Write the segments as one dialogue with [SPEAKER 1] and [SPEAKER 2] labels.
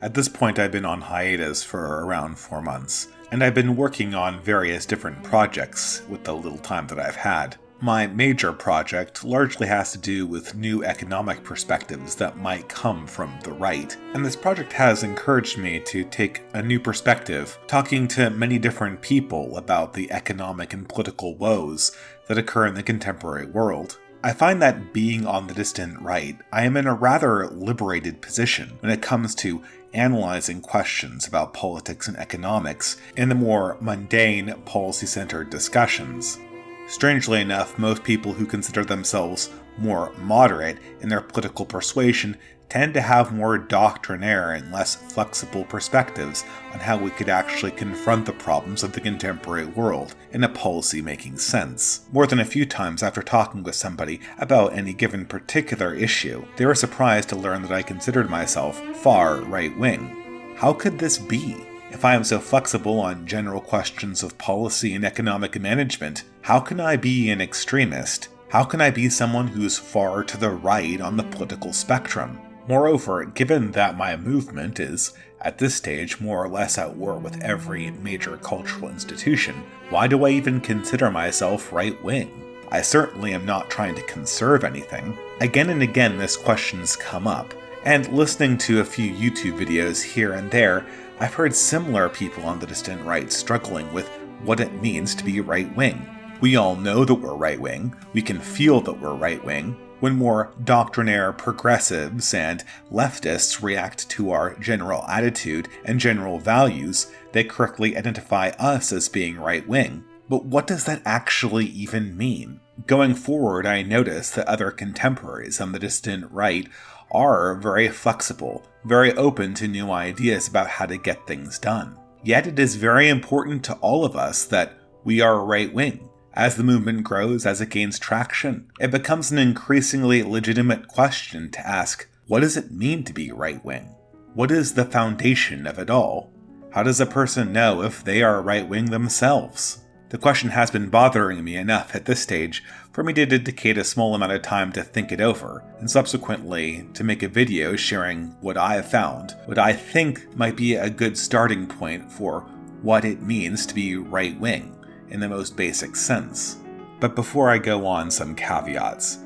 [SPEAKER 1] At this point, I've been on hiatus for around 4 months, and I've been working on various different projects with the little time that I've had. My major project largely has to do with new economic perspectives that might come from the right, and this project has encouraged me to take a new perspective, talking to many different people about the economic and political woes that occur in the contemporary world. I find that being on the distant right, I am in a rather liberated position when it comes to analyzing questions about politics and economics in the more mundane, policy-centered discussions. Strangely enough, most people who consider themselves more moderate in their political persuasion tend to have more doctrinaire and less flexible perspectives on how we could actually confront the problems of the contemporary world in a policy-making sense. More than a few times after talking with somebody about any given particular issue, they were surprised to learn that I considered myself far right-wing. How could this be? If I am so flexible on general questions of policy and economic management, how can I be an extremist? How can I be someone who's far to the right on the political spectrum? Moreover, given that my movement is, at this stage, more or less at war with every major cultural institution, why do I even consider myself right-wing? I certainly am not trying to conserve anything. Again and again this question's come up, and listening to a few YouTube videos here and there, I've heard similar people on the distant right struggling with what it means to be right-wing. We all know that we're right-wing, we can feel that we're right-wing. When more doctrinaire progressives and leftists react to our general attitude and general values, they correctly identify us as being right-wing. But what does that actually even mean? Going forward, I notice that other contemporaries on the distant right are very flexible, very open to new ideas about how to get things done. Yet it is very important to all of us that we are right-wing. As the movement grows, as it gains traction, it becomes an increasingly legitimate question to ask, what does it mean to be right-wing? What is the foundation of it all? How does a person know if they are right-wing themselves? The question has been bothering me enough at this stage for me to dedicate a small amount of time to think it over, and subsequently to make a video sharing what I have found, what I think might be a good starting point for what it means to be right-wing in the most basic sense. But before I go on, some caveats.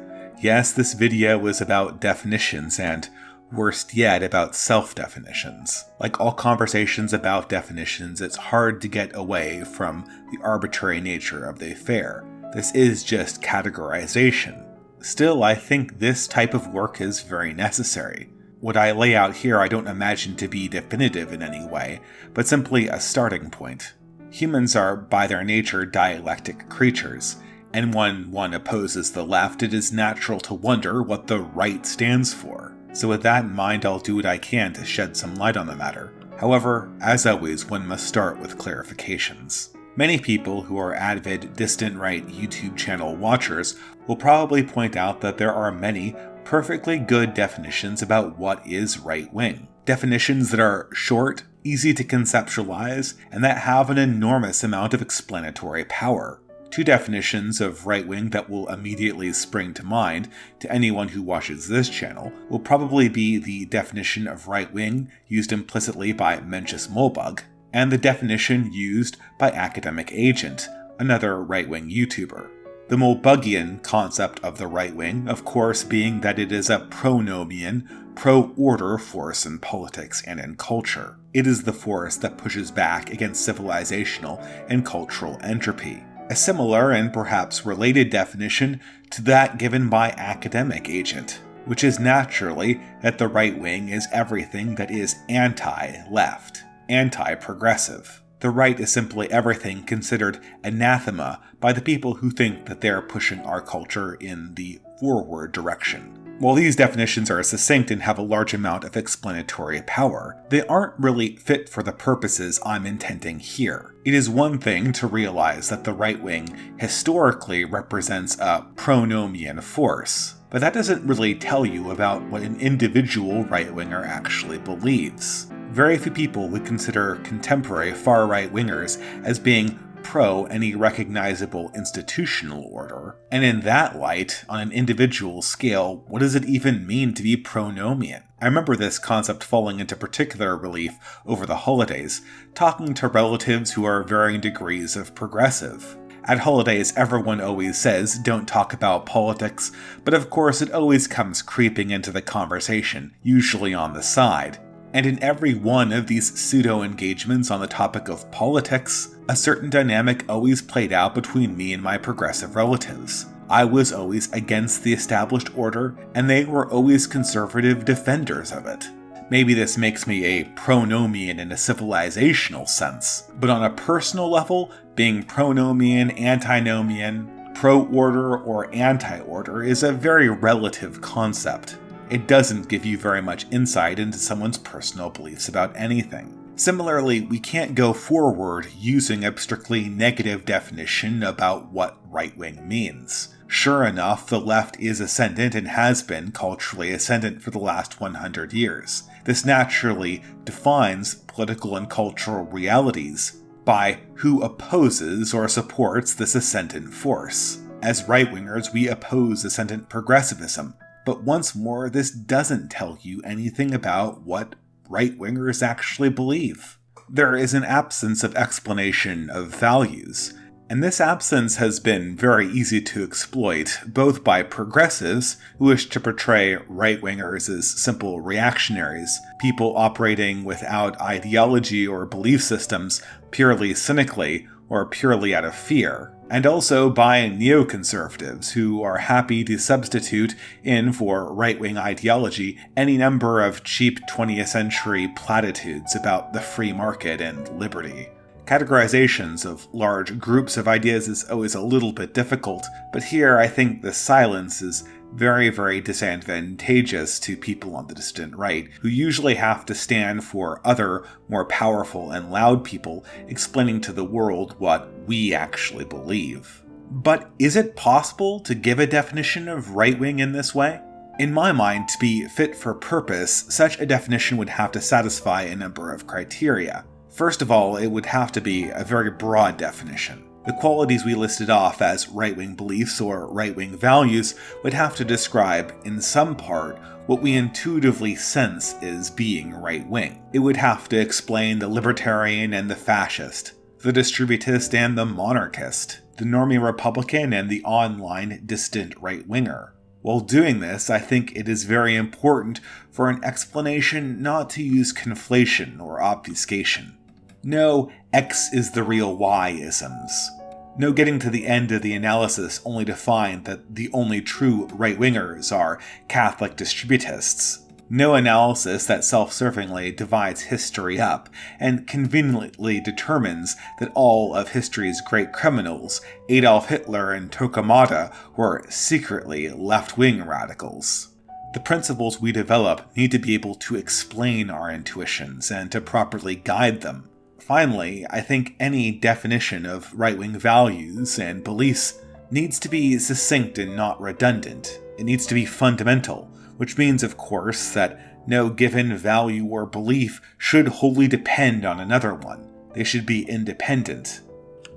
[SPEAKER 1] Yes, this video is about definitions and, worst yet, about self-definitions. Like all conversations about definitions, it's hard to get away from the arbitrary nature of the affair. This is just categorization. Still, I think this type of work is very necessary. What I lay out here I don't imagine to be definitive in any way, but simply a starting point. Humans are, by their nature, dialectic creatures, and when one opposes the left, it is natural to wonder what the right stands for. So with that in mind, I'll do what I can to shed some light on the matter. However, as always, one must start with clarifications. Many people who are avid distant right YouTube channel watchers will probably point out that there are many perfectly good definitions about what is right-wing. Definitions that are short, easy to conceptualize, and that have an enormous amount of explanatory power. Two definitions of right-wing that will immediately spring to mind to anyone who watches this channel will probably be the definition of right-wing used implicitly by Mencius Mollbug, and the definition used by Academic Agent, another right-wing YouTuber. The Mollbugian concept of the right wing, of course, being that it is a pronomian, pro-order force in politics and in culture. It is the force that pushes back against civilizational and cultural entropy. A similar and perhaps related definition to that given by Academic Agent, which is naturally that the right wing is everything that is anti-left, anti-progressive. The right is simply everything considered anathema by the people who think that they are pushing our culture in the forward direction. While these definitions are succinct and have a large amount of explanatory power, they aren't really fit for the purposes I'm intending here. It is one thing to realize that the right wing historically represents a pronomian force, but that doesn't really tell you about what an individual right-winger actually believes. Very few people would consider contemporary far-right wingers as being pro any recognizable institutional order, and in that light, on an individual scale, what does it even mean to be pronomian? I remember this concept falling into particular relief over the holidays, talking to relatives who are varying degrees of progressive. At holidays, everyone always says, don't talk about politics, but of course it always comes creeping into the conversation, usually on the side. And in every one of these pseudo-engagements on the topic of politics, a certain dynamic always played out between me and my progressive relatives. I was always against the established order, and they were always conservative defenders of it. Maybe this makes me a pronomian in a civilizational sense, but on a personal level, being pronomian, antinomian, pro-order, or anti-order is a very relative concept. It doesn't give you very much insight into someone's personal beliefs about anything. Similarly, we can't go forward using a strictly negative definition about what right-wing means. Sure enough, the left is ascendant and has been culturally ascendant for the last 100 years. This naturally defines political and cultural realities by who opposes or supports this ascendant force. As right-wingers, we oppose ascendant progressivism, but once more, this doesn't tell you anything about what right-wingers actually believe. There is an absence of explanation of values, and this absence has been very easy to exploit, both by progressives who wish to portray right-wingers as simple reactionaries, people operating without ideology or belief systems purely cynically or purely out of fear, and also by neoconservatives who are happy to substitute in for right-wing ideology any number of cheap 20th century platitudes about the free market and liberty. Categorizations of large groups of ideas is always a little bit difficult, but here I think the silence is very, very disadvantageous to people on the distant right, who usually have to stand for other, more powerful and loud people explaining to the world what we actually believe. But is it possible to give a definition of right-wing in this way? In my mind, to be fit for purpose, such a definition would have to satisfy a number of criteria. First of all, it would have to be a very broad definition. The qualities we listed off as right-wing beliefs or right-wing values would have to describe, in some part, what we intuitively sense is being right-wing. It would have to explain the libertarian and the fascist, the distributist and the monarchist, the normie Republican and the online distant right-winger. While doing this, I think it is very important for an explanation not to use conflation or obfuscation. No X is the real Y-isms. No getting to the end of the analysis only to find that the only true right-wingers are Catholic distributists. No analysis that self-servingly divides history up and conveniently determines that all of history's great criminals, Adolf Hitler and Torquemada, were secretly left-wing radicals. The principles we develop need to be able to explain our intuitions and to properly guide them. Finally, I think any definition of right-wing values and beliefs needs to be succinct and not redundant. It needs to be fundamental, which means, of course, that no given value or belief should wholly depend on another one. They should be independent.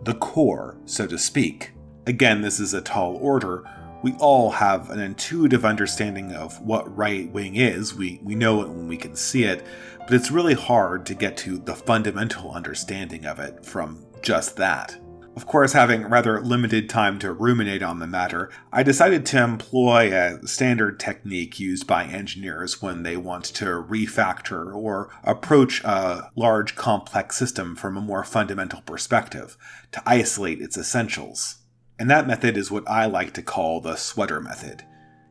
[SPEAKER 1] The core, so to speak. Again, this is a tall order. We all have an intuitive understanding of what right-wing is. We know it when we can see it, but it's really hard to get to the fundamental understanding of it from just that. Of course, having rather limited time to ruminate on the matter, I decided to employ a standard technique used by engineers when they want to refactor or approach a large complex system from a more fundamental perspective, to isolate its essentials. And that method is what I like to call the sweater method.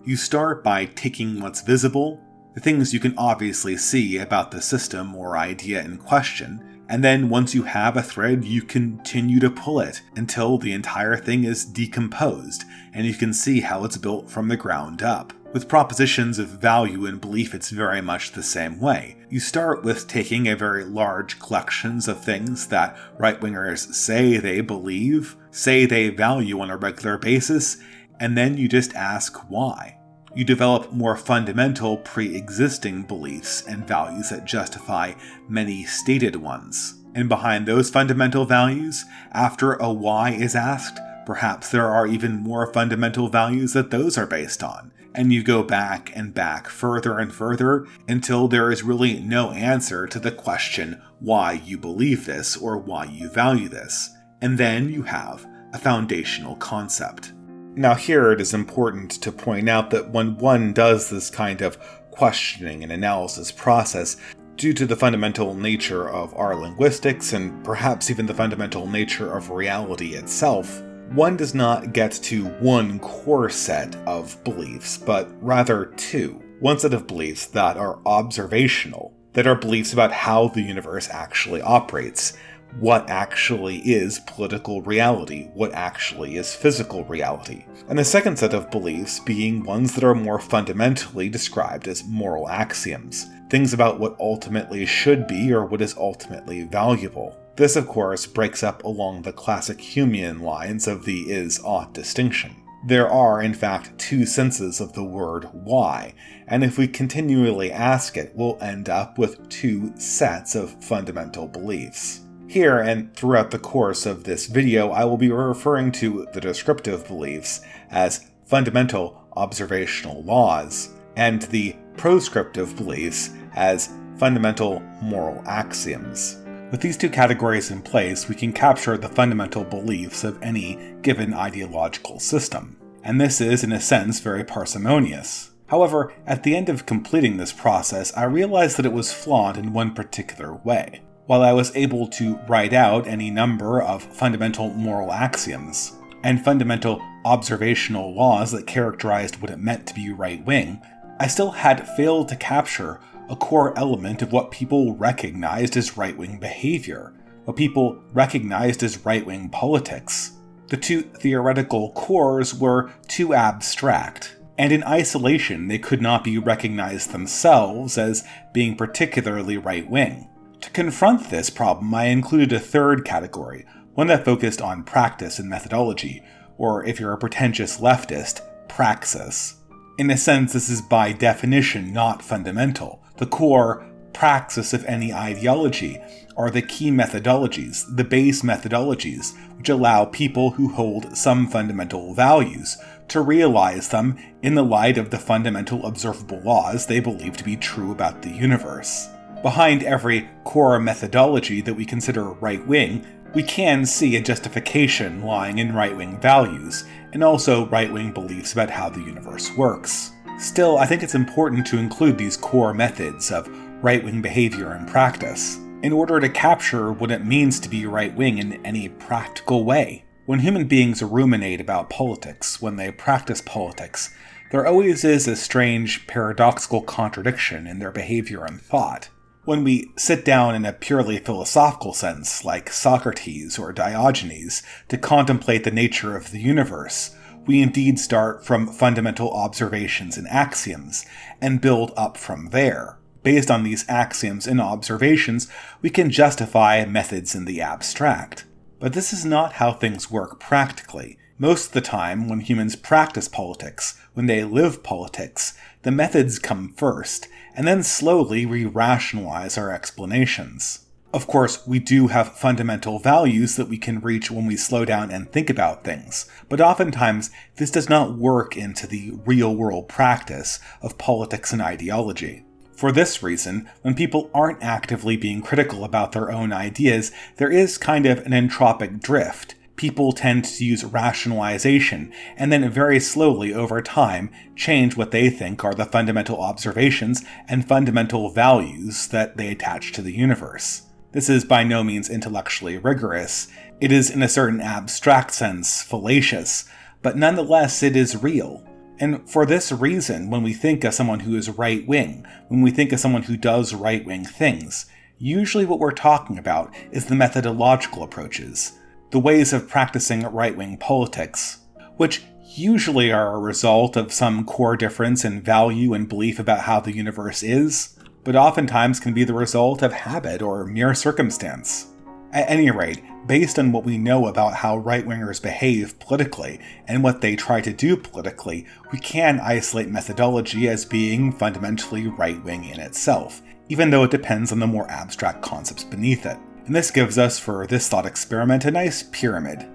[SPEAKER 1] You start by taking what's visible, the things you can obviously see about the system or idea in question, and then once you have a thread, you continue to pull it until the entire thing is decomposed, and you can see how it's built from the ground up. With propositions of value and belief, it's very much the same way. You start with taking a very large collections of things that right-wingers say they believe, say they value on a regular basis, and then you just ask why. You develop more fundamental pre-existing beliefs and values that justify many stated ones. And behind those fundamental values, after a why is asked, perhaps there are even more fundamental values that those are based on. and you go back and back further and further until there is really no answer to the question why you believe this or why you value this. And then you have a foundational concept. Now here it is important to point out that when one does this kind of questioning and analysis process, due to the fundamental nature of our linguistics and perhaps even the fundamental nature of reality itself, one does not get to one core set of beliefs, but rather two. One set of beliefs that are observational, that are beliefs about how the universe actually operates, what actually is political reality, what actually is physical reality. And the second set of beliefs being ones that are more fundamentally described as moral axioms, things about what ultimately should be or what is ultimately valuable. This, of course, breaks up along the classic Humean lines of the is-ought distinction. There are, in fact, two senses of the word why, and if we continually ask it, we'll end up with two sets of fundamental beliefs. Here and throughout the course of this video, I will be referring to the descriptive beliefs as fundamental observational laws, and the proscriptive beliefs as fundamental moral axioms. With these two categories in place, we can capture the fundamental beliefs of any given ideological system. And this is, in a sense, very parsimonious. However, at the end of completing this process, I realized that it was flawed in one particular way. While I was able to write out any number of fundamental moral axioms and fundamental observational laws that characterized what it meant to be right-wing, I still had failed to capture a core element of what people recognized as right-wing behavior, what people recognized as right-wing politics. The two theoretical cores were too abstract, and in isolation they could not be recognized themselves as being particularly right-wing. To confront this problem, I included a third category, one that focused on practice and methodology, or if you're a pretentious leftist, praxis. In a sense, this is by definition not fundamental. The core praxis of any ideology are the key methodologies, the base methodologies, which allow people who hold some fundamental values to realize them in the light of the fundamental observable laws they believe to be true about the universe. Behind every core methodology that we consider right-wing, we can see a justification lying in right-wing values, and also right-wing beliefs about how the universe works. Still, I think it's important to include these core methods of right-wing behavior and practice, in order to capture what it means to be right-wing in any practical way. When human beings ruminate about politics, when they practice politics, there always is a strange, paradoxical contradiction in their behavior and thought. When we sit down in a purely philosophical sense, like Socrates or Diogenes, to contemplate the nature of the universe, we indeed start from fundamental observations and axioms, and build up from there. Based on these axioms and observations, we can justify methods in the abstract. But this is not how things work practically. Most of the time, when humans practice politics, when they live politics, the methods come first, and then slowly we rationalize our explanations. Of course, we do have fundamental values that we can reach when we slow down and think about things, but oftentimes this does not work into the real-world practice of politics and ideology. For this reason, when people aren't actively being critical about their own ideas, there is kind of an entropic drift. People tend to use rationalization, and then very slowly over time change what they think are the fundamental observations and fundamental values that they attach to the universe. This is by no means intellectually rigorous. It is in a certain abstract sense fallacious, but nonetheless it is real. And for this reason, when we think of someone who is right-wing, when we think of someone who does right-wing things, usually what we're talking about is the methodological approaches, the ways of practicing right-wing politics, which usually are a result of some core difference in value and belief about how the universe is, but oftentimes can be the result of habit or mere circumstance. At any rate, based on what we know about how right-wingers behave politically and what they try to do politically, we can isolate methodology as being fundamentally right-wing in itself, even though it depends on the more abstract concepts beneath it. And this gives us, for this thought experiment, a nice pyramid.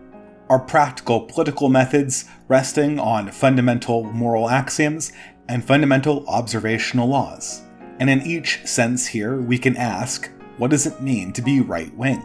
[SPEAKER 1] are practical political methods resting on fundamental moral axioms and fundamental observational laws. And in each sense here, we can ask, what does it mean to be right-wing?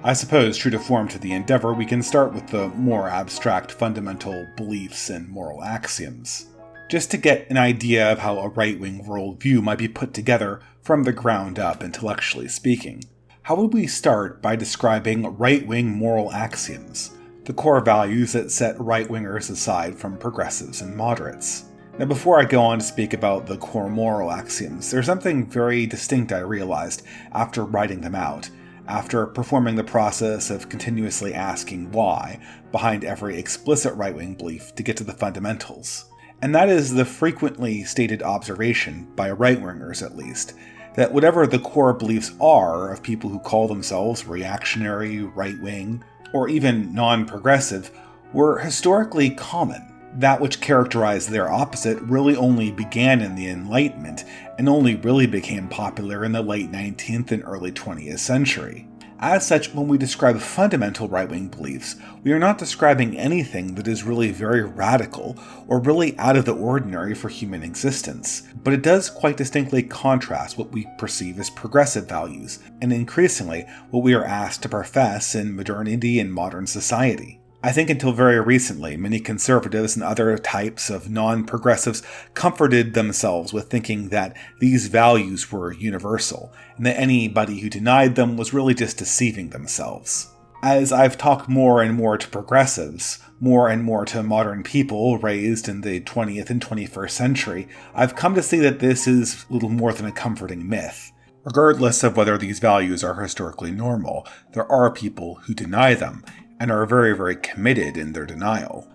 [SPEAKER 1] I suppose, true to form to the endeavor, we can start with the more abstract fundamental beliefs and moral axioms, just to get an idea of how a right-wing worldview might be put together from the ground up, intellectually speaking. How would we start by describing right-wing moral axioms, the core values that set right-wingers aside from progressives and moderates? Now, before I go on to speak about the core moral axioms, there's something very distinct I realized after writing them out, after performing the process of continuously asking why behind every explicit right-wing belief to get to the fundamentals. And that is the frequently stated observation, by right-wingers at least, that whatever the core beliefs are of people who call themselves reactionary, right-wing, or even non-progressive, were historically common. That which characterized their opposite really only began in the Enlightenment, and only really became popular in the late 19th and early 20th century. As such, when we describe fundamental right-wing beliefs, we are not describing anything that is really very radical or really out of the ordinary for human existence, but it does quite distinctly contrast what we perceive as progressive values, and increasingly what we are asked to profess in modernity and modern society. I think until very recently, many conservatives and other types of non-progressives comforted themselves with thinking that these values were universal, and that anybody who denied them was really just deceiving themselves. As I've talked more and more to progressives, more and more to modern people raised in the 20th and 21st century, I've come to see that this is little more than a comforting myth. Regardless of whether these values are historically normal, there are people who deny them, and are very, very committed in their denial.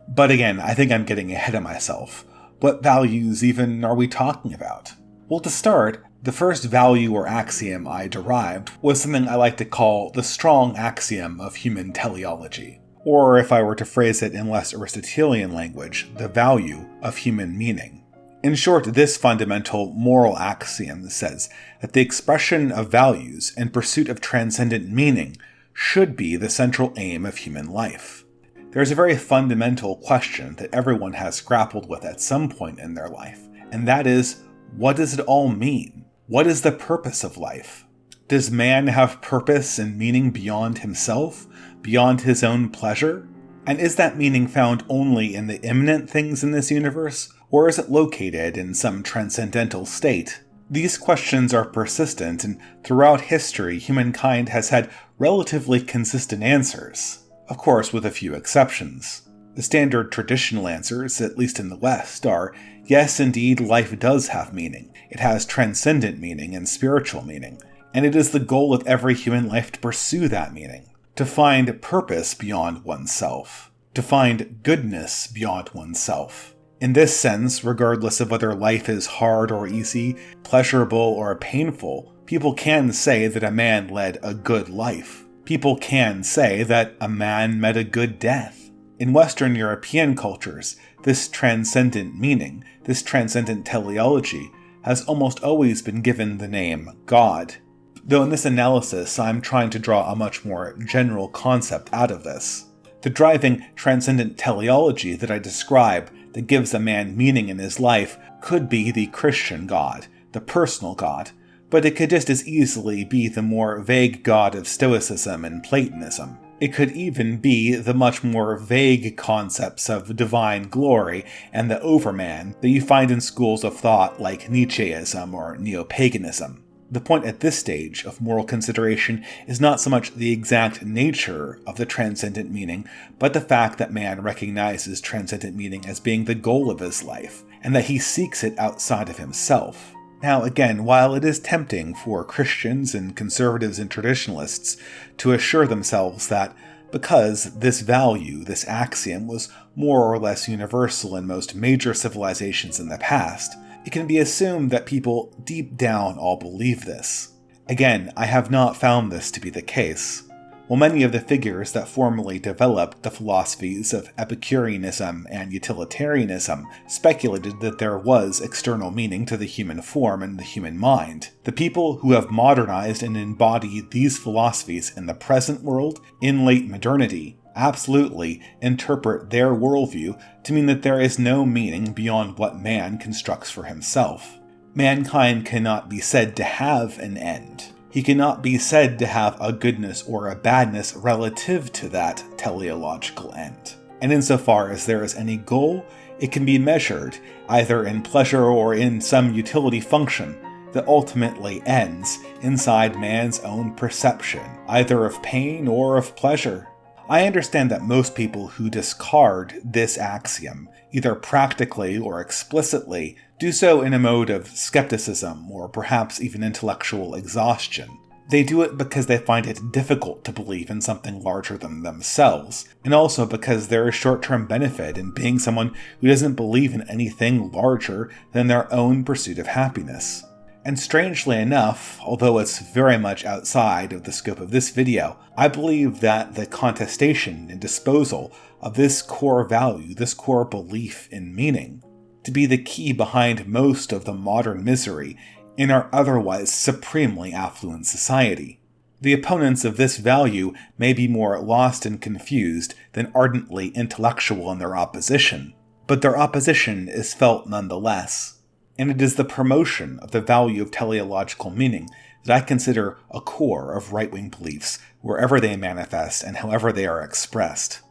[SPEAKER 1] But again, I think I'm getting ahead of myself. What values even are we talking about? Well, to start, the first value or axiom I derived was something I like to call the strong axiom of human teleology. Or if I were to phrase it in less Aristotelian language, the value of human meaning. In short, this fundamental moral axiom says that the expression of values and pursuit of transcendent meaning should be the central aim of human life. There is a very fundamental question that everyone has grappled with at some point in their life, and that is, what does it all mean? What is the purpose of life? Does man have purpose and meaning beyond himself, beyond his own pleasure? And is that meaning found only in the immanent things in this universe, or is it located in some transcendental state? These questions are persistent, and throughout history, humankind has had relatively consistent answers, of course with a few exceptions. The standard traditional answers, at least in the West, are, yes, indeed, life does have meaning. It has transcendent meaning and spiritual meaning, and it is the goal of every human life to pursue that meaning, to find purpose beyond oneself, to find goodness beyond oneself. In this sense, regardless of whether life is hard or easy, pleasurable or painful, people can say that a man led a good life. People can say that a man met a good death. In Western European cultures, this transcendent meaning, this transcendent teleology, has almost always been given the name God. Though in this analysis, I'm trying to draw a much more general concept out of this. The driving transcendent teleology that I describe that gives a man meaning in his life could be the Christian God, the personal God, but it could just as easily be the more vague God of Stoicism and Platonism. It could even be the much more vague concepts of divine glory and the overman that you find in schools of thought like Nietzscheism or neo-paganism. The point at this stage of moral consideration is not so much the exact nature of the transcendent meaning, but the fact that man recognizes transcendent meaning as being the goal of his life, and that he seeks it outside of himself. Now again, while it is tempting for Christians and conservatives and traditionalists to assure themselves that because this value, this axiom, was more or less universal in most major civilizations in the past, it can be assumed that people deep down all believe this. Again, I have not found this to be the case. While many of the figures that formally developed the philosophies of Epicureanism and utilitarianism speculated that there was external meaning to the human form and the human mind, the people who have modernized and embodied these philosophies in the present world, in late modernity, absolutely interpret their worldview to mean that there is no meaning beyond what man constructs for himself. Mankind cannot be said to have an end. He cannot be said to have a goodness or a badness relative to that teleological end. And insofar as there is any goal, it can be measured either in pleasure or in some utility function that ultimately ends inside man's own perception, either of pain or of pleasure. I understand that most people who discard this axiom, either practically or explicitly, do so in a mode of skepticism or perhaps even intellectual exhaustion. They do it because they find it difficult to believe in something larger than themselves, and also because there is short-term benefit in being someone who doesn't believe in anything larger than their own pursuit of happiness. And strangely enough, although it's very much outside of the scope of this video, I believe that the contestation and disposal of this core value, this core belief in meaning, to be the key behind most of the modern misery in our otherwise supremely affluent society. The opponents of this value may be more lost and confused than ardently intellectual in their opposition, but their opposition is felt nonetheless. And it is the promotion of the value of teleological meaning that I consider a core of right-wing beliefs wherever they manifest and however they are expressed.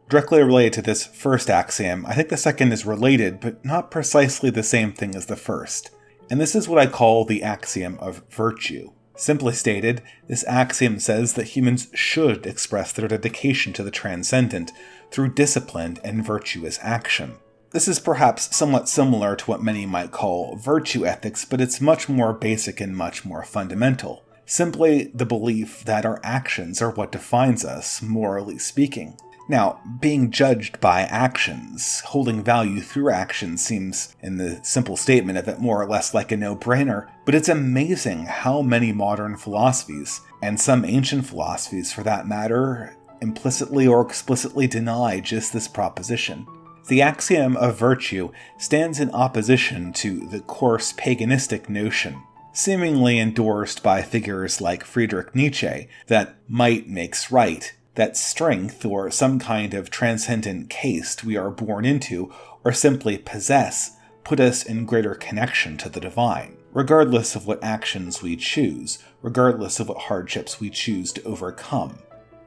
[SPEAKER 1] Directly related to this first axiom, I think the second is related, but not precisely the same thing as the first. And this is what I call the axiom of virtue. Simply stated, this axiom says that humans should express their dedication to the transcendent through disciplined and virtuous action. This is perhaps somewhat similar to what many might call virtue ethics, but it's much more basic and much more fundamental. Simply the belief that our actions are what defines us, morally speaking. Now, being judged by actions, holding value through actions seems, in the simple statement of it, more or less like a no-brainer, but it's amazing how many modern philosophies, and some ancient philosophies for that matter, implicitly or explicitly deny just this proposition. The axiom of virtue stands in opposition to the coarse paganistic notion, seemingly endorsed by figures like Friedrich Nietzsche, that might makes right, that strength or some kind of transcendent caste we are born into or simply possess put us in greater connection to the divine, regardless of what actions we choose, regardless of what hardships we choose to overcome.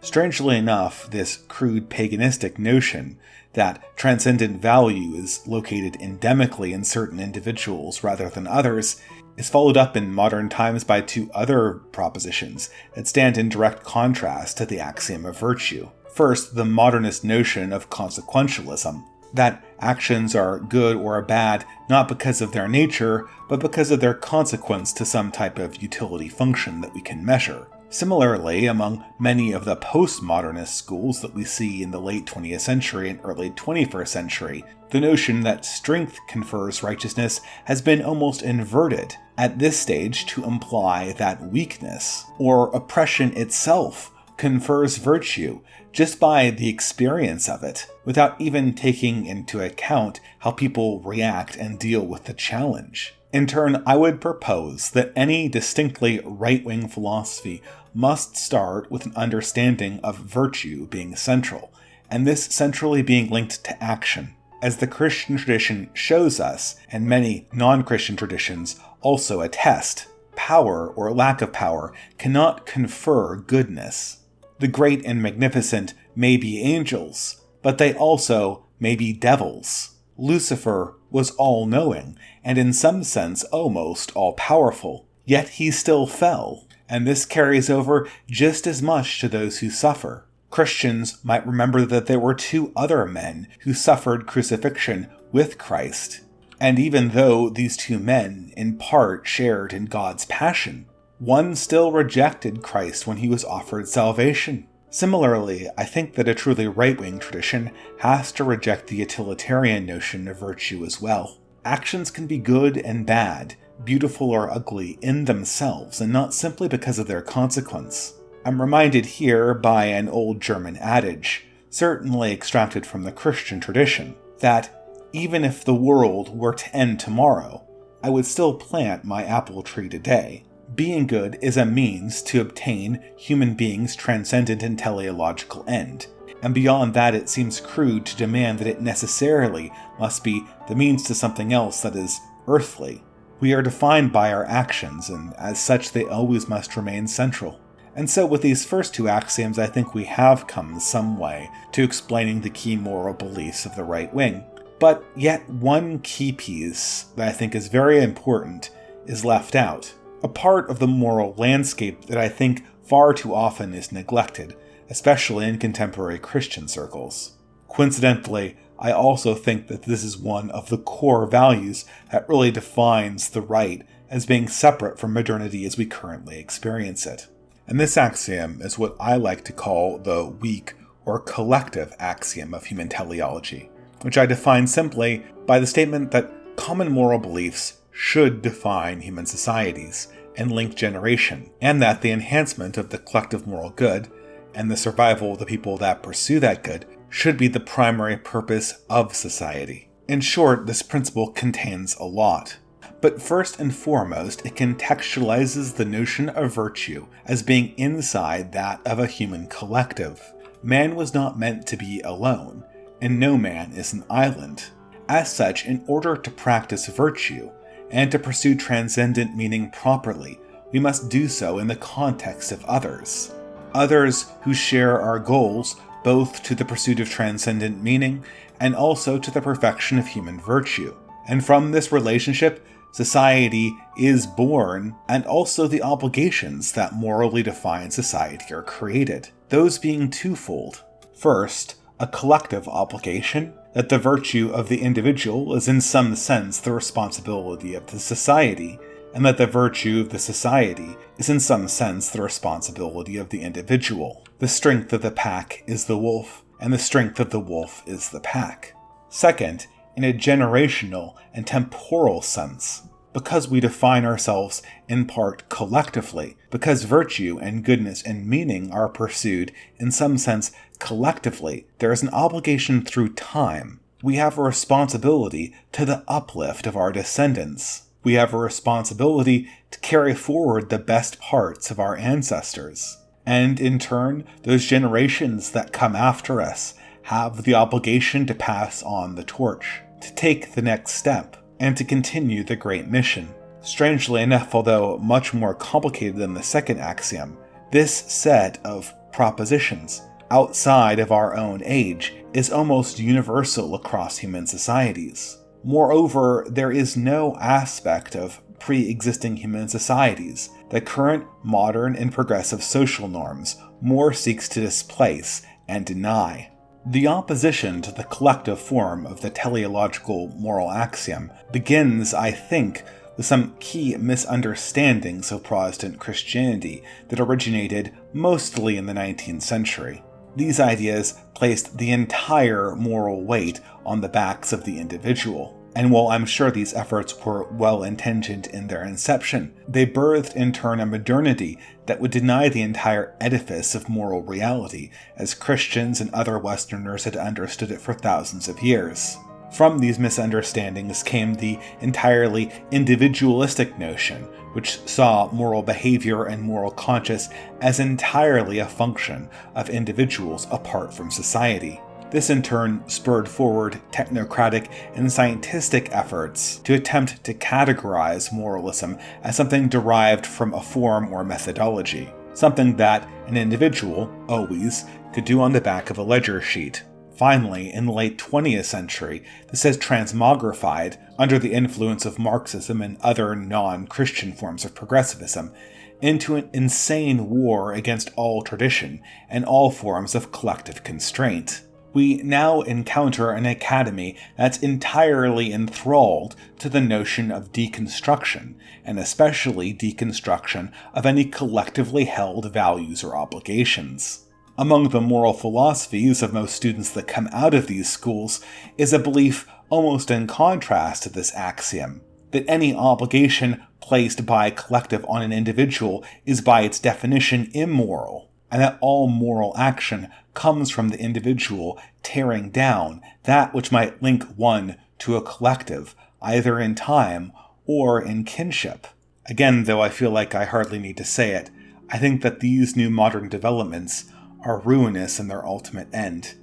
[SPEAKER 1] Strangely enough, this crude paganistic notion that transcendent value is located endemically in certain individuals rather than others is followed up in modern times by two other propositions that stand in direct contrast to the axiom of virtue. First, the modernist notion of consequentialism, that actions are good or bad not because of their nature, but because of their consequence to some type of utility function that we can measure. Similarly, among many of the postmodernist schools that we see in the late 20th century and early 21st century, the notion that strength confers righteousness has been almost inverted at this stage to imply that weakness, or oppression itself, confers virtue just by the experience of it, without even taking into account how people react and deal with the challenge. In turn, I would propose that any distinctly right-wing philosophy must start with an understanding of virtue being central, and this centrally being linked to action. As the Christian tradition shows us, and many non-Christian traditions also attest, power or lack of power cannot confer goodness. The great and magnificent may be angels, but they also may be devils. Lucifer was all-knowing, and in some sense almost all-powerful, yet he still fell, and this carries over just as much to those who suffer. Christians might remember that there were two other men who suffered crucifixion with Christ, and even though these two men in part shared in God's passion, one still rejected Christ when he was offered salvation. Similarly, I think that a truly right-wing tradition has to reject the utilitarian notion of virtue as well. Actions can be good and bad, beautiful or ugly in themselves, and not simply because of their consequence. I'm reminded here by an old German adage, certainly extracted from the Christian tradition, that even if the world were to end tomorrow, I would still plant my apple tree today. Being good is a means to obtain human beings' transcendent and teleological end, and beyond that it seems crude to demand that it necessarily must be the means to something else that is earthly. We are defined by our actions, and as such they always must remain central. And so with these first two axioms, I think we have come some way to explaining the key moral beliefs of the right wing. But yet one key piece that I think is very important is left out. A part of the moral landscape that I think far too often is neglected, especially in contemporary Christian circles. Coincidentally, I also think that this is one of the core values that really defines the right as being separate from modernity as we currently experience it. And this axiom is what I like to call the weak or collective axiom of human teleology, which I define simply by the statement that common moral beliefs should define human societies and link generation, and that the enhancement of the collective moral good and the survival of the people that pursue that good should be the primary purpose of society. In short, this principle contains a lot. But first and foremost, it contextualizes the notion of virtue as being inside that of a human collective. Man was not meant to be alone, and no man is an island. As such, in order to practice virtue, and to pursue transcendent meaning properly, we must do so in the context of others. Others who share our goals, both to the pursuit of transcendent meaning and also to the perfection of human virtue. And from this relationship, society is born, and also the obligations that morally define society are created, those being twofold. First, a collective obligation, that the virtue of the individual is in some sense the responsibility of the society, and that the virtue of the society is in some sense the responsibility of the individual. The strength of the pack is the wolf, and the strength of the wolf is the pack. Second, in a generational and temporal sense, because we define ourselves in part collectively, because virtue and goodness and meaning are pursued in some sense collectively, there is an obligation through time. We have a responsibility to the uplift of our descendants. We have a responsibility to carry forward the best parts of our ancestors. And in turn, those generations that come after us have the obligation to pass on the torch, to take the next step, and to continue the great mission. Strangely enough, although much more complicated than the second axiom, this set of propositions outside of our own age is almost universal across human societies. Moreover, there is no aspect of pre-existing human societies that current modern and progressive social norms more seeks to displace and deny. The opposition to the collective form of the teleological moral axiom begins, I think, with some key misunderstandings of Protestant Christianity that originated mostly in the 19th century. These ideas placed the entire moral weight on the backs of the individual. And while I'm sure these efforts were well-intentioned in their inception, they birthed in turn a modernity that would deny the entire edifice of moral reality, as Christians and other Westerners had understood it for thousands of years. From these misunderstandings came the entirely individualistic notion, which saw moral behavior and moral conscience as entirely a function of individuals apart from society. This in turn spurred forward technocratic and scientific efforts to attempt to categorize moralism as something derived from a form or methodology, something that an individual, always, could do on the back of a ledger sheet. Finally, in the late 20th century, this has transmogrified, under the influence of Marxism and other non-Christian forms of progressivism, into an insane war against all tradition and all forms of collective constraint. We now encounter an academy that's entirely enthralled to the notion of deconstruction, and especially deconstruction of any collectively held values or obligations. Among the moral philosophies of most students that come out of these schools is a belief almost in contrast to this axiom, that any obligation placed by a collective on an individual is by its definition immoral, and that all moral action comes from the individual tearing down that which might link one to a collective, either in time or in kinship. Again, though I feel like I hardly need to say it, I think that these new modern developments are ruinous in their ultimate end,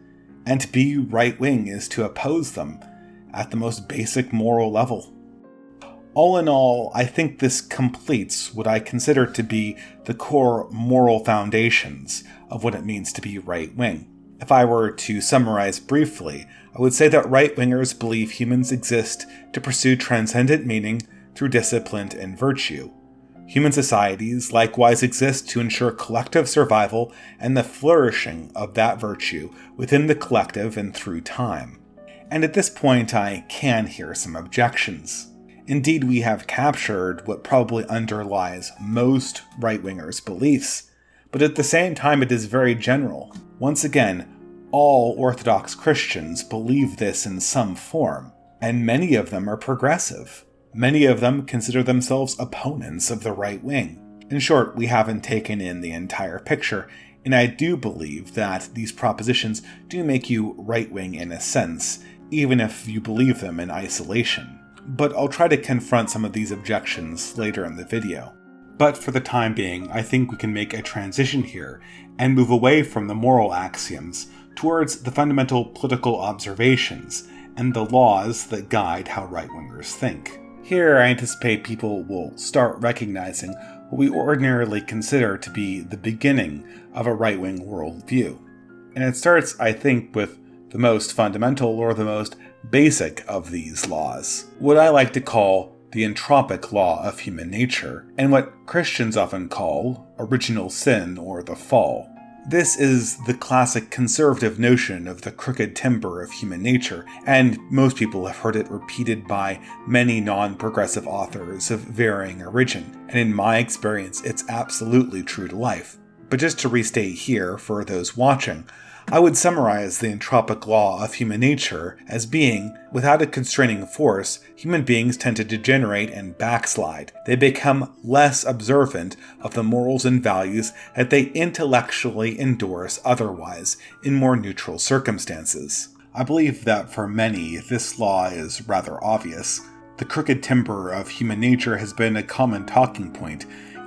[SPEAKER 1] and to be right-wing is to oppose them at the most basic moral level. All in all, I think this completes what I consider to be the core moral foundations of what it means to be right-wing. If I were to summarize briefly, I would say that right-wingers believe humans exist to pursue transcendent meaning through discipline and virtue. Human societies likewise exist to ensure collective survival and the flourishing of that virtue within the collective and through time. And at this point, I can hear some objections. Indeed, we have captured what probably underlies most right-wingers' beliefs, but at the same time it is very general. Once again, all Orthodox Christians believe this in some form, and many of them are progressive. Many of them consider themselves opponents of the right wing. In short, we haven't taken in the entire picture, and I do believe that these propositions do make you right-wing in a sense, even if you believe them in isolation. But I'll try to confront some of these objections later in the video. But for the time being, I think we can make a transition here and move away from the moral axioms towards the fundamental political observations and the laws that guide how right-wingers think. Here, I anticipate people will start recognizing what we ordinarily consider to be the beginning of a right-wing worldview. And it starts, I think, with the most fundamental or the most basic of these laws, what I like to call the entropic law of human nature, and what Christians often call original sin or the fall. This is the classic conservative notion of the crooked timber of human nature, and most people have heard it repeated by many non-progressive authors of varying origin, and in my experience, it's absolutely true to life. But just to restate here, for those watching, I would summarize the entropic law of human nature as being, without a constraining force, human beings tend to degenerate and backslide. They become less observant of the morals and values that they intellectually endorse otherwise in more neutral circumstances. I believe that for many, this law is rather obvious. The crooked timber of human nature has been a common talking point,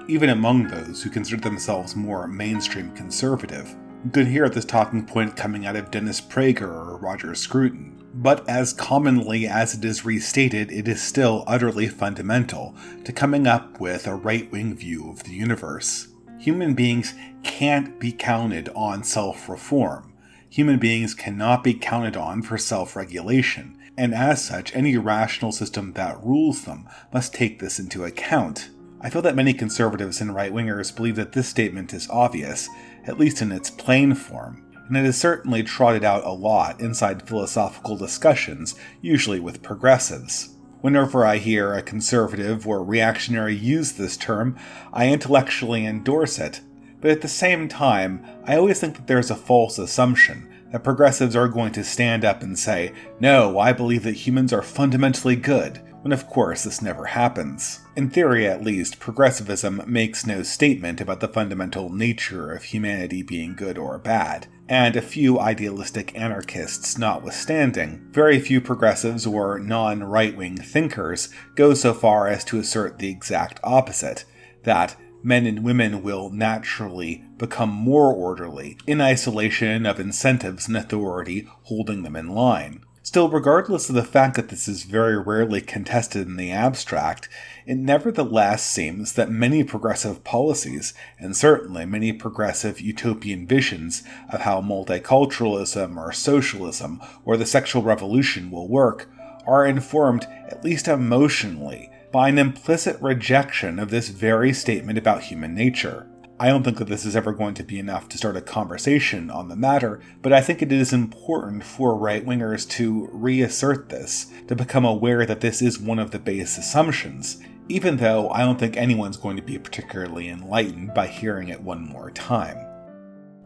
[SPEAKER 1] even among those who consider themselves more mainstream conservative. You could hear this talking point coming out of Dennis Prager or Roger Scruton. But as commonly as it is restated, it is still utterly fundamental to coming up with a right-wing view of the universe. Human beings can't be counted on self-reform. Human beings cannot be counted on for self-regulation, and as such, any rational system that rules them must take this into account. I feel that many conservatives and right-wingers believe that this statement is obvious, at least in its plain form, and it is certainly trotted out a lot inside philosophical discussions, usually with progressives. Whenever I hear a conservative or reactionary use this term, I intellectually endorse it, but at the same time, I always think that there's a false assumption that progressives are going to stand up and say, "No, I believe that humans are fundamentally good," when of course this never happens. In theory at least, progressivism makes no statement about the fundamental nature of humanity being good or bad, and a few idealistic anarchists notwithstanding, very few progressives or non-right-wing thinkers go so far as to assert the exact opposite, that men and women will naturally become more orderly in isolation of incentives and authority holding them in line. Still, regardless of the fact that this is very rarely contested in the abstract, it nevertheless seems that many progressive policies, and certainly many progressive utopian visions of how multiculturalism or socialism or the sexual revolution will work, are informed, at least emotionally, by an implicit rejection of this very statement about human nature. I don't think that this is ever going to be enough to start a conversation on the matter, but I think it is important for right-wingers to reassert this, to become aware that this is one of the base assumptions, even though I don't think anyone's going to be particularly enlightened by hearing it one more time.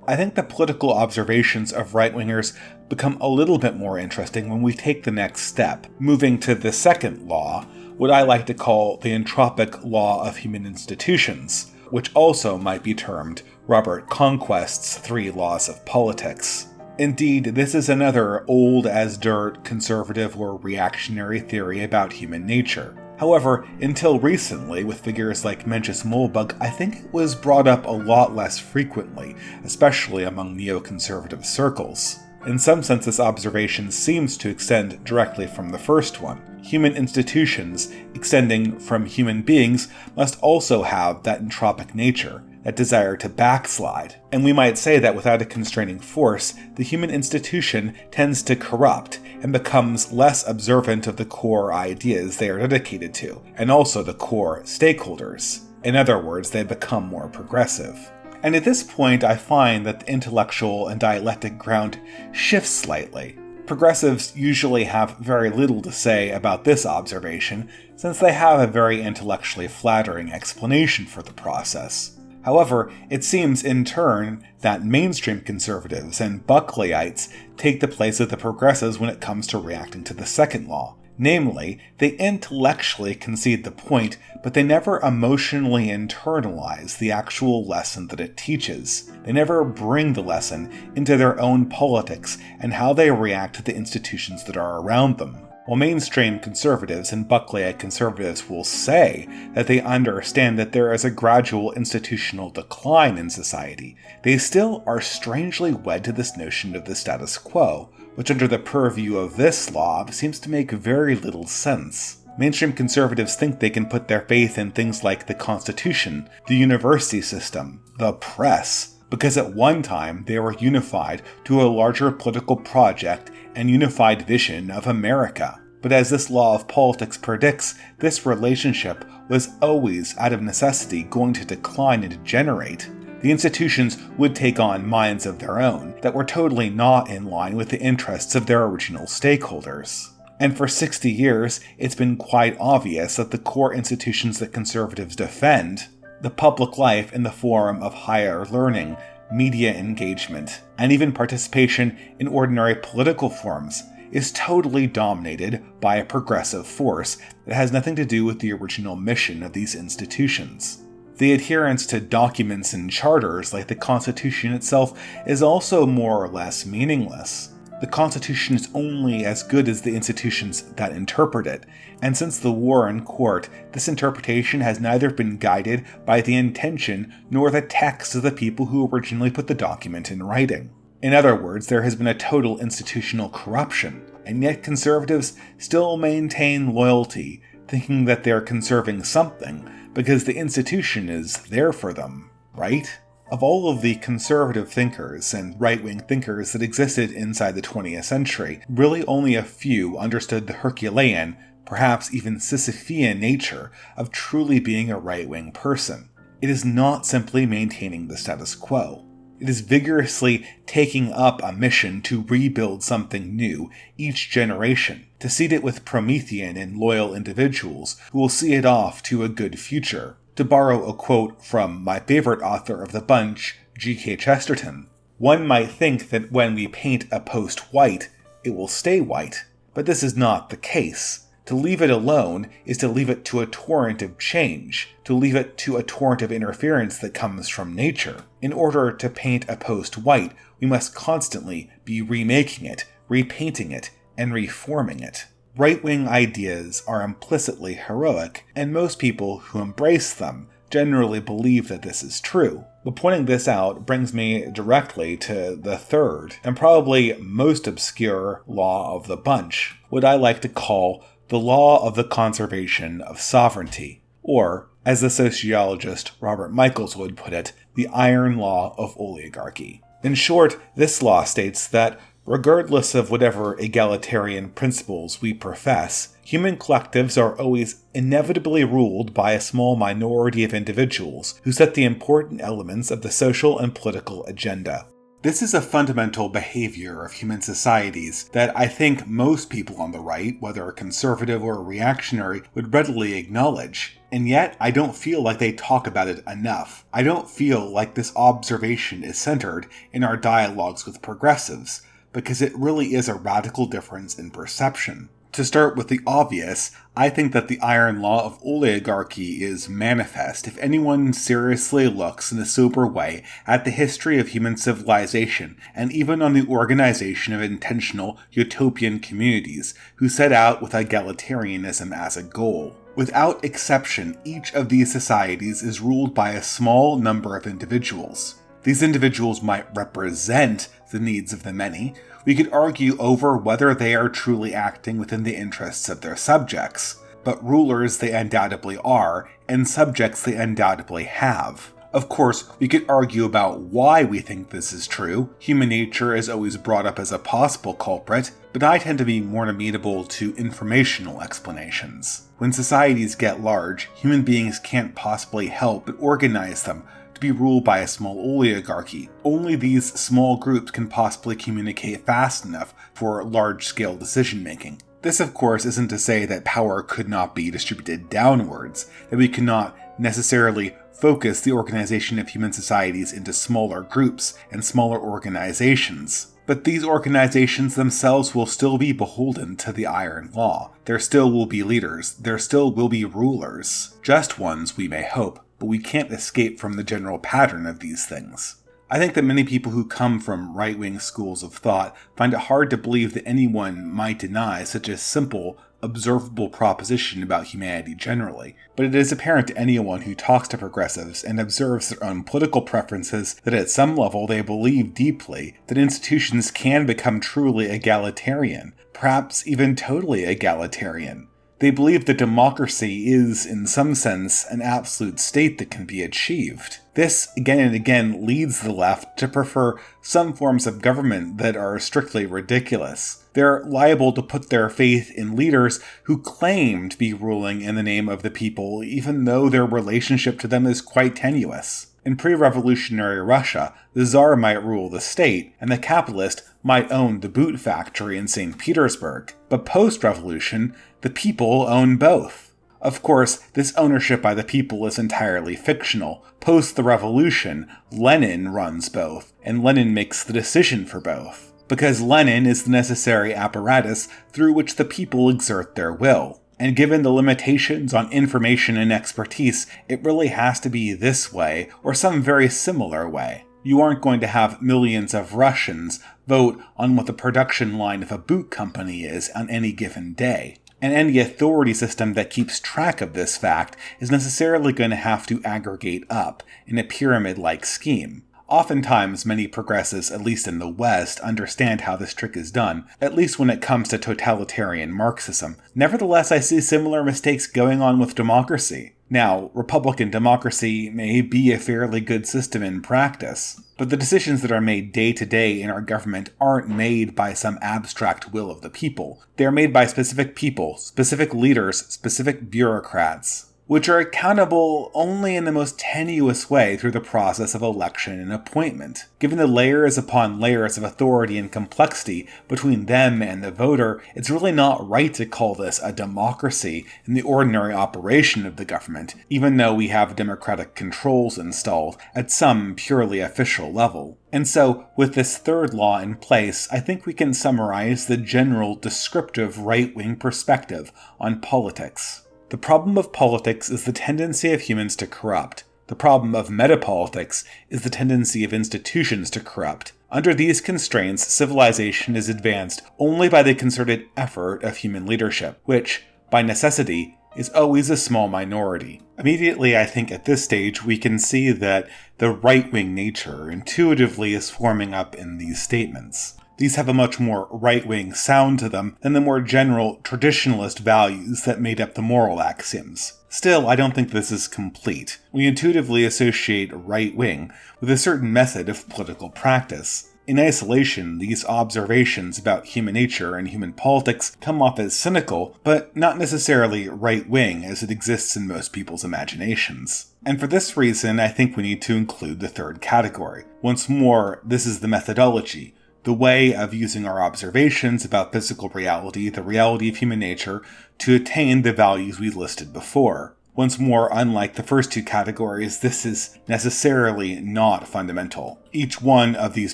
[SPEAKER 1] I think the political observations of right-wingers become a little bit more interesting when we take the next step, moving to the second law, what I like to call the entropic law of human institutions, which also might be termed Robert Conquest's 3 laws of politics. Indeed, this is another old-as-dirt conservative or reactionary theory about human nature. However, until recently, with figures like Mencius Mollbug, I think it was brought up a lot less frequently, especially among neoconservative circles. In some sense, this observation seems to extend directly from the first one. Human institutions, extending from human beings, must also have that entropic nature, that desire to backslide. And we might say that without a constraining force, the human institution tends to corrupt and becomes less observant of the core ideas they are dedicated to, and also the core stakeholders. In other words, they become more progressive. And at this point, I find that the intellectual and dialectic ground shifts slightly. Progressives usually have very little to say about this observation, since they have a very intellectually flattering explanation for the process. However, it seems in turn that mainstream conservatives and Buckleyites take the place of the progressives when it comes to reacting to the second law. Namely, they intellectually concede the point, but they never emotionally internalize the actual lesson that it teaches. They never bring the lesson into their own politics and how they react to the institutions that are around them. While mainstream conservatives and Buckleyite conservatives will say that they understand that there is a gradual institutional decline in society, they still are strangely wed to this notion of the status quo, which under the purview of this law seems to make very little sense. Mainstream conservatives think they can put their faith in things like the Constitution, the university system, the press, because at one time they were unified to a larger political project and unified vision of America. But as this law of politics predicts, this relationship was always, out of necessity, going to decline and degenerate. The institutions would take on minds of their own that were totally not in line with the interests of their original stakeholders. And for 60 years, it's been quite obvious that the core institutions that conservatives defend, the public life in the form of higher learning, media engagement, and even participation in ordinary political forms, is totally dominated by a progressive force that has nothing to do with the original mission of these institutions. The adherence to documents and charters like the Constitution itself is also more or less meaningless. The Constitution is only as good as the institutions that interpret it, and since the war in court, this interpretation has neither been guided by the intention nor the text of the people who originally put the document in writing. In other words, there has been a total institutional corruption, and yet conservatives still maintain loyalty, thinking that they're conserving something because the institution is there for them, right? Of all of the conservative thinkers and right-wing thinkers that existed inside the 20th century, really only a few understood the Herculean, perhaps even Sisyphean nature of truly being a right-wing person. It is not simply maintaining the status quo. It is vigorously taking up a mission to rebuild something new each generation, to seed it with Promethean and loyal individuals who will see it off to a good future. To borrow a quote from my favorite author of the bunch, G.K. Chesterton, one might think that when we paint a post white, it will stay white, but this is not the case. To leave it alone is to leave it to a torrent of change, to leave it to a torrent of interference that comes from nature. In order to paint a post white, we must constantly be remaking it, repainting it, and reforming it. Right-wing ideas are implicitly heroic, and most people who embrace them generally believe that this is true. But pointing this out brings me directly to the third, and probably most obscure law of the bunch, what I like to call the law of the conservation of sovereignty, or, as the sociologist Robert Michaels would put it, the iron law of oligarchy. In short, this law states that, regardless of whatever egalitarian principles we profess, human collectives are always inevitably ruled by a small minority of individuals who set the important elements of the social and political agenda. This is a fundamental behavior of human societies that I think most people on the right, whether conservative or reactionary, would readily acknowledge. And yet, I don't feel like they talk about it enough. I don't feel like this observation is centered in our dialogues with progressives, because it really is a radical difference in perception. To start with the obvious, I think that the iron law of oligarchy is manifest if anyone seriously looks in a sober way at the history of human civilization and even on the organization of intentional utopian communities who set out with egalitarianism as a goal. Without exception, each of these societies is ruled by a small number of individuals. These individuals might represent the needs of the many. We could argue over whether they are truly acting within the interests of their subjects, but rulers they undoubtedly are, and subjects they undoubtedly have. Of course, we could argue about why we think this is true. Human nature is always brought up as a possible culprit, but I tend to be more amenable to informational explanations. When societies get large, human beings can't possibly help but organize them to be ruled by a small oligarchy. Only these small groups can possibly communicate fast enough for large-scale decision-making. This, of course, isn't to say that power could not be distributed downwards, that we cannot necessarily focus the organization of human societies into smaller groups and smaller organizations. But these organizations themselves will still be beholden to the iron law. There still will be leaders, there still will be rulers. Just ones, we may hope, but we can't escape from the general pattern of these things. I think that many people who come from right-wing schools of thought find it hard to believe that anyone might deny such a simple, observable proposition about humanity generally, but it is apparent to anyone who talks to progressives and observes their own political preferences that at some level they believe deeply that institutions can become truly egalitarian, perhaps even totally egalitarian. They believe that democracy is, in some sense, an absolute state that can be achieved. This, again and again, leads the left to prefer some forms of government that are strictly ridiculous. They're liable to put their faith in leaders who claim to be ruling in the name of the people, even though their relationship to them is quite tenuous. In pre-revolutionary Russia, the Tsar might rule the state, and the capitalist might own the boot factory in St. Petersburg. But post-revolution, the people own both. Of course, this ownership by the people is entirely fictional. Post the revolution, Lenin runs both, and Lenin makes the decision for both. Because Lenin is the necessary apparatus through which the people exert their will. And given the limitations on information and expertise, it really has to be this way, or some very similar way. You aren't going to have millions of Russians vote on what the production line of a boot company is on any given day. And any authority system that keeps track of this fact is necessarily going to have to aggregate up in a pyramid-like scheme. Oftentimes, many progressives, at least in the West, understand how this trick is done, at least when it comes to totalitarian Marxism. Nevertheless, I see similar mistakes going on with democracy. Now, Republican democracy may be a fairly good system in practice, but the decisions that are made day to day in our government aren't made by some abstract will of the people. They are made by specific people, specific leaders, specific bureaucrats, which are accountable only in the most tenuous way through the process of election and appointment. Given the layers upon layers of authority and complexity between them and the voter, it's really not right to call this a democracy in the ordinary operation of the government, even though we have democratic controls installed at some purely official level. And so, with this third law in place, I think we can summarize the general descriptive right-wing perspective on politics. The problem of politics is the tendency of humans to corrupt. The problem of metapolitics is the tendency of institutions to corrupt. Under these constraints, civilization is advanced only by the concerted effort of human leadership, which, by necessity, is always a small minority. Immediately, I think at this stage, we can see that the right-wing nature intuitively is forming up in these statements. These have a much more right-wing sound to them than the more general traditionalist values that made up the moral axioms. Still, I don't think this is complete. We intuitively associate right-wing with a certain method of political practice. In isolation, these observations about human nature and human politics come off as cynical, but not necessarily right-wing as it exists in most people's imaginations. And for this reason, I think we need to include the third category. Once more, this is the methodology. The way of using our observations about physical reality, the reality of human nature, to attain the values we listed before. Once more, unlike the first two categories, this is necessarily not fundamental. Each one of these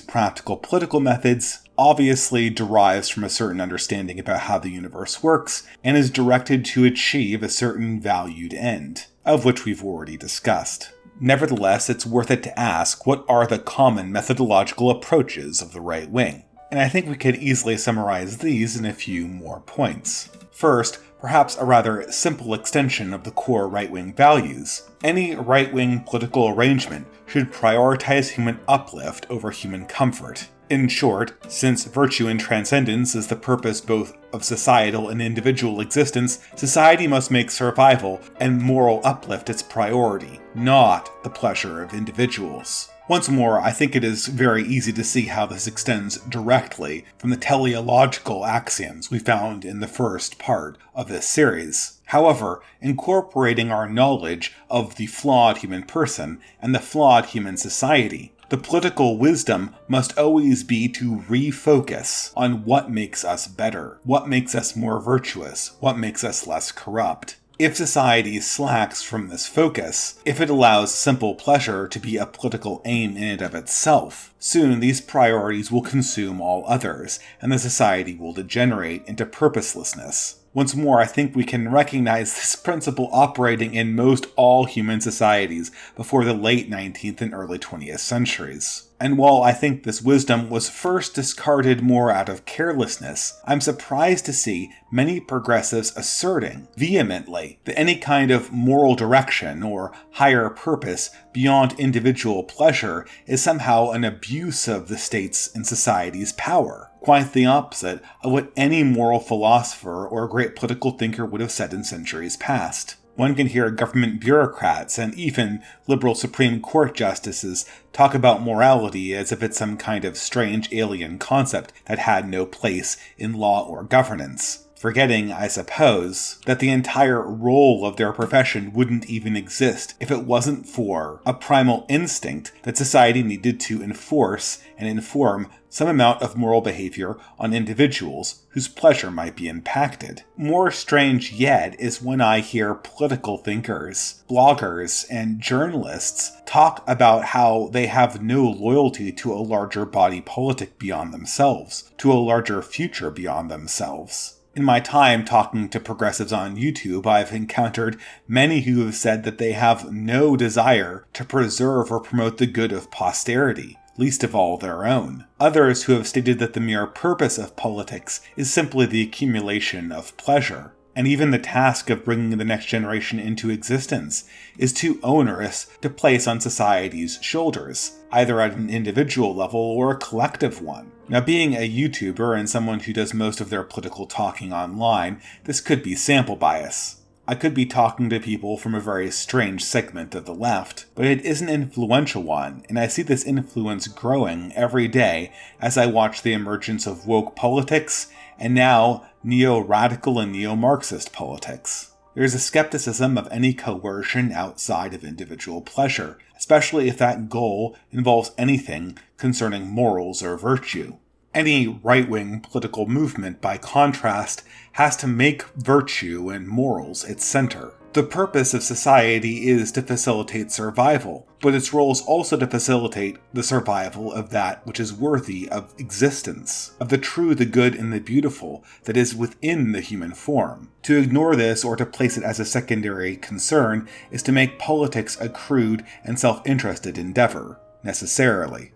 [SPEAKER 1] practical political methods obviously derives from a certain understanding about how the universe works, and is directed to achieve a certain valued end, of which we've already discussed. Nevertheless, it's worth it to ask, what are the common methodological approaches of the right wing? And I think we could easily summarize these in a few more points. First, perhaps a rather simple extension of the core right-wing values. Any right-wing political arrangement should prioritize human uplift over human comfort. In short, since virtue and transcendence is the purpose both of societal and individual existence, society must make survival and moral uplift its priority, not the pleasure of individuals. Once more, I think it is very easy to see how this extends directly from the teleological axioms we found in the first part of this series. However, incorporating our knowledge of the flawed human person and the flawed human society, the political wisdom must always be to refocus on what makes us better, what makes us more virtuous, what makes us less corrupt. If society slacks from this focus, if it allows simple pleasure to be a political aim in and of itself, soon these priorities will consume all others, and the society will degenerate into purposelessness. Once more, I think we can recognize this principle operating in most all human societies before the late 19th and early 20th centuries. And while I think this wisdom was first discarded more out of carelessness, I'm surprised to see many progressives asserting vehemently that any kind of moral direction or higher purpose beyond individual pleasure is somehow an abuse of the state's and society's power. Quite the opposite of what any moral philosopher or great political thinker would have said in centuries past. One can hear government bureaucrats and even liberal Supreme Court justices talk about morality as if it's some kind of strange alien concept that had no place in law or governance. Forgetting, I suppose, that the entire role of their profession wouldn't even exist if it wasn't for a primal instinct that society needed to enforce and inform some amount of moral behavior on individuals whose pleasure might be impacted. More strange yet is when I hear political thinkers, bloggers, and journalists talk about how they have no loyalty to a larger body politic beyond themselves, to a larger future beyond themselves. In my time talking to progressives on YouTube, I've encountered many who have said that they have no desire to preserve or promote the good of posterity, least of all their own. Others who have stated that the mere purpose of politics is simply the accumulation of pleasure. And even the task of bringing the next generation into existence is too onerous to place on society's shoulders, either at an individual level or a collective one. Now, being a YouTuber and someone who does most of their political talking online, this could be sample bias. I could be talking to people from a very strange segment of the left, but it is an influential one, and I see this influence growing every day as I watch the emergence of woke politics and now neo-radical and neo-Marxist politics. There is a skepticism of any coercion outside of individual pleasure, especially if that goal involves anything concerning morals or virtue. Any right-wing political movement, by contrast, has to make virtue and morals its center. The purpose of society is to facilitate survival, but its role is also to facilitate the survival of that which is worthy of existence, of the true, the good, and the beautiful that is within the human form. To ignore this or to place it as a secondary concern is to make politics a crude and self-interested endeavor, necessarily.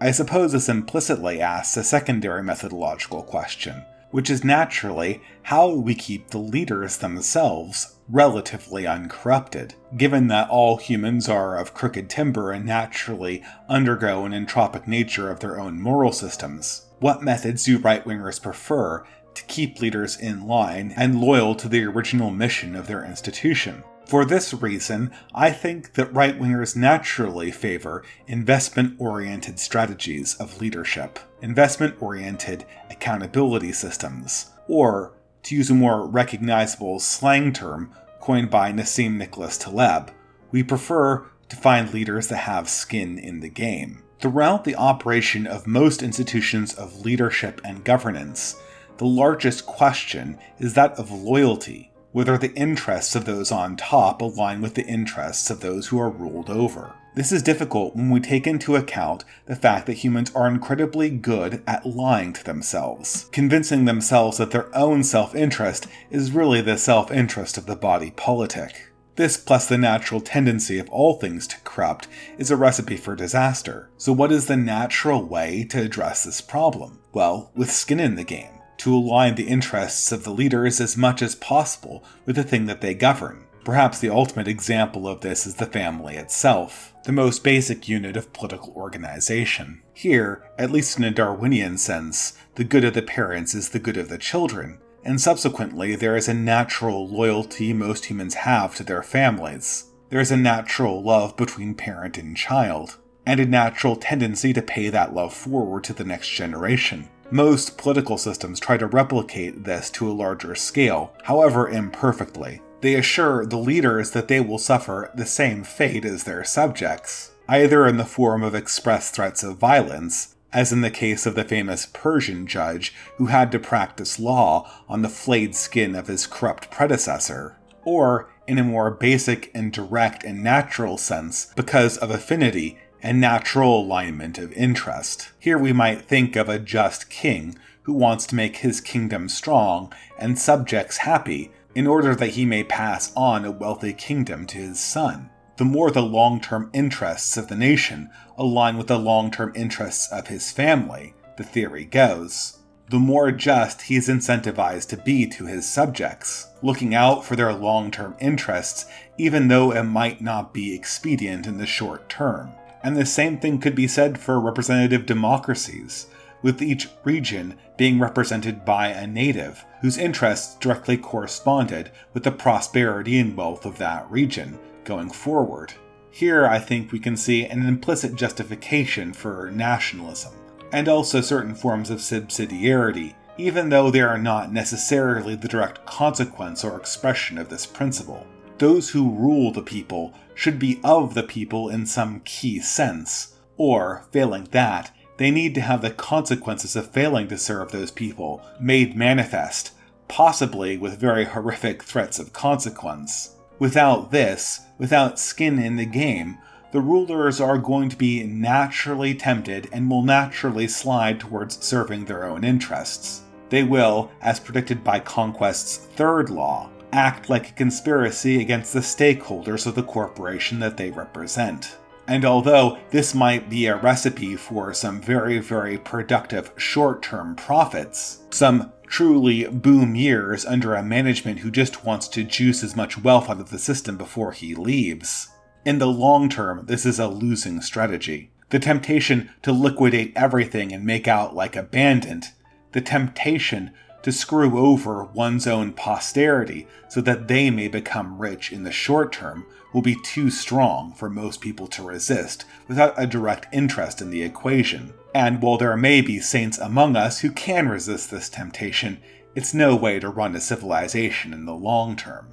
[SPEAKER 1] I suppose this implicitly asks a secondary methodological question, which is naturally how we keep the leaders themselves relatively uncorrupted, given that all humans are of crooked timber and naturally undergo an entropic nature of their own moral systems. What methods do right-wingers prefer to keep leaders in line and loyal to the original mission of their institution? For this reason, I think that right-wingers naturally favor investment-oriented strategies of leadership, investment-oriented accountability systems, or, to use a more recognizable slang term coined by Nassim Nicholas Taleb, we prefer to find leaders that have skin in the game. Throughout the operation of most institutions of leadership and governance, the largest question is that of loyalty, whether the interests of those on top align with the interests of those who are ruled over. This is difficult when we take into account the fact that humans are incredibly good at lying to themselves, convincing themselves that their own self-interest is really the self-interest of the body politic. This, plus the natural tendency of all things to corrupt, is a recipe for disaster. So what is the natural way to address this problem? Well, with skin in the game, to align the interests of the leaders as much as possible with the thing that they govern. Perhaps the ultimate example of this is the family itself, the most basic unit of political organization. Here, at least in a Darwinian sense, the good of the parents is the good of the children, and subsequently there is a natural loyalty most humans have to their families. There is a natural love between parent and child, and a natural tendency to pay that love forward to the next generation. Most political systems try to replicate this to a larger scale, however imperfectly. They assure the leaders that they will suffer the same fate as their subjects, either in the form of express threats of violence, as in the case of the famous Persian judge who had to practice law on the flayed skin of his corrupt predecessor, or in a more basic and direct and natural sense because of affinity and natural alignment of interest. Here we might think of a just king who wants to make his kingdom strong and subjects happy in order that he may pass on a wealthy kingdom to his son. The more the long-term interests of the nation align with the long-term interests of his family, the theory goes, the more just he is incentivized to be to his subjects, looking out for their long-term interests even though it might not be expedient in the short term. And the same thing could be said for representative democracies, with each region being represented by a native whose interests directly corresponded with the prosperity and wealth of that region going forward. Here I think we can see an implicit justification for nationalism, and also certain forms of subsidiarity, even though they are not necessarily the direct consequence or expression of this principle. Those who rule the people should be of the people in some key sense, or, failing that, they need to have the consequences of failing to serve those people made manifest, possibly with very horrific threats of consequence. Without this, without skin in the game, the rulers are going to be naturally tempted and will naturally slide towards serving their own interests. They will, as predicted by Conquest's third law, act like a conspiracy against the stakeholders of the corporation that they represent. And although this might be a recipe for some very, very productive short-term profits, some truly boom years under a management who just wants to juice as much wealth out of the system before he leaves, in the long term, this is a losing strategy. The temptation to liquidate everything and make out like a bandit, the temptation to screw over one's own posterity so that they may become rich in the short term will be too strong for most people to resist without a direct interest in the equation. And while there may be saints among us who can resist this temptation, it's no way to run a civilization in the long term.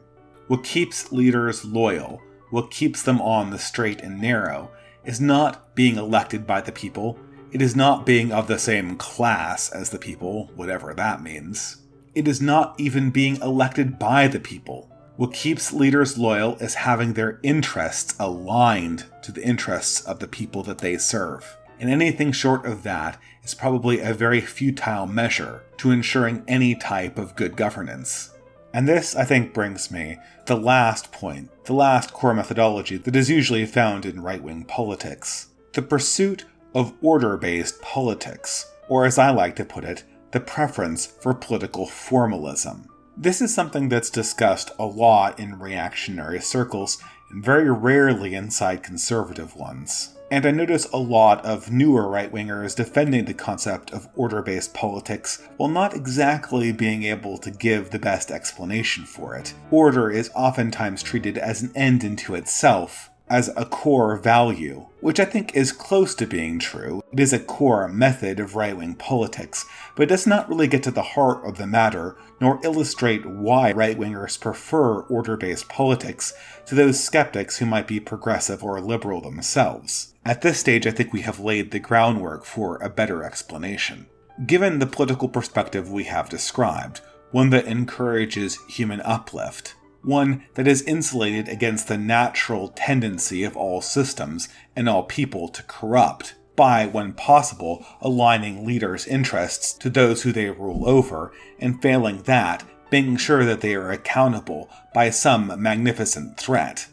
[SPEAKER 1] What keeps leaders loyal, what keeps them on the straight and narrow, is not being elected by the people. It is not being of the same class as the people, whatever that means. It is not even being elected by the people. What keeps leaders loyal is having their interests aligned to the interests of the people that they serve. And anything short of that is probably a very futile measure to ensuring any type of good governance. And this, I think, brings me to the last point, the last core methodology that is usually found in right-wing politics. The pursuit of order-based politics, or as I like to put it, the preference for political formalism. This is something that's discussed a lot in reactionary circles, and very rarely inside conservative ones. And I notice a lot of newer right-wingers defending the concept of order-based politics while not exactly being able to give the best explanation for it. Order is oftentimes treated as an end into itself, as a core value, which I think is close to being true. It is a core method of right-wing politics, but it does not really get to the heart of the matter, nor illustrate why right-wingers prefer order-based politics to those skeptics who might be progressive or liberal themselves. At this stage, I think we have laid the groundwork for a better explanation. Given the political perspective we have described, one that encourages human uplift, one that is insulated against the natural tendency of all systems and all people to corrupt, by, when possible, aligning leaders' interests to those who they rule over, and failing that, being sure that they are accountable by some magnificent threat.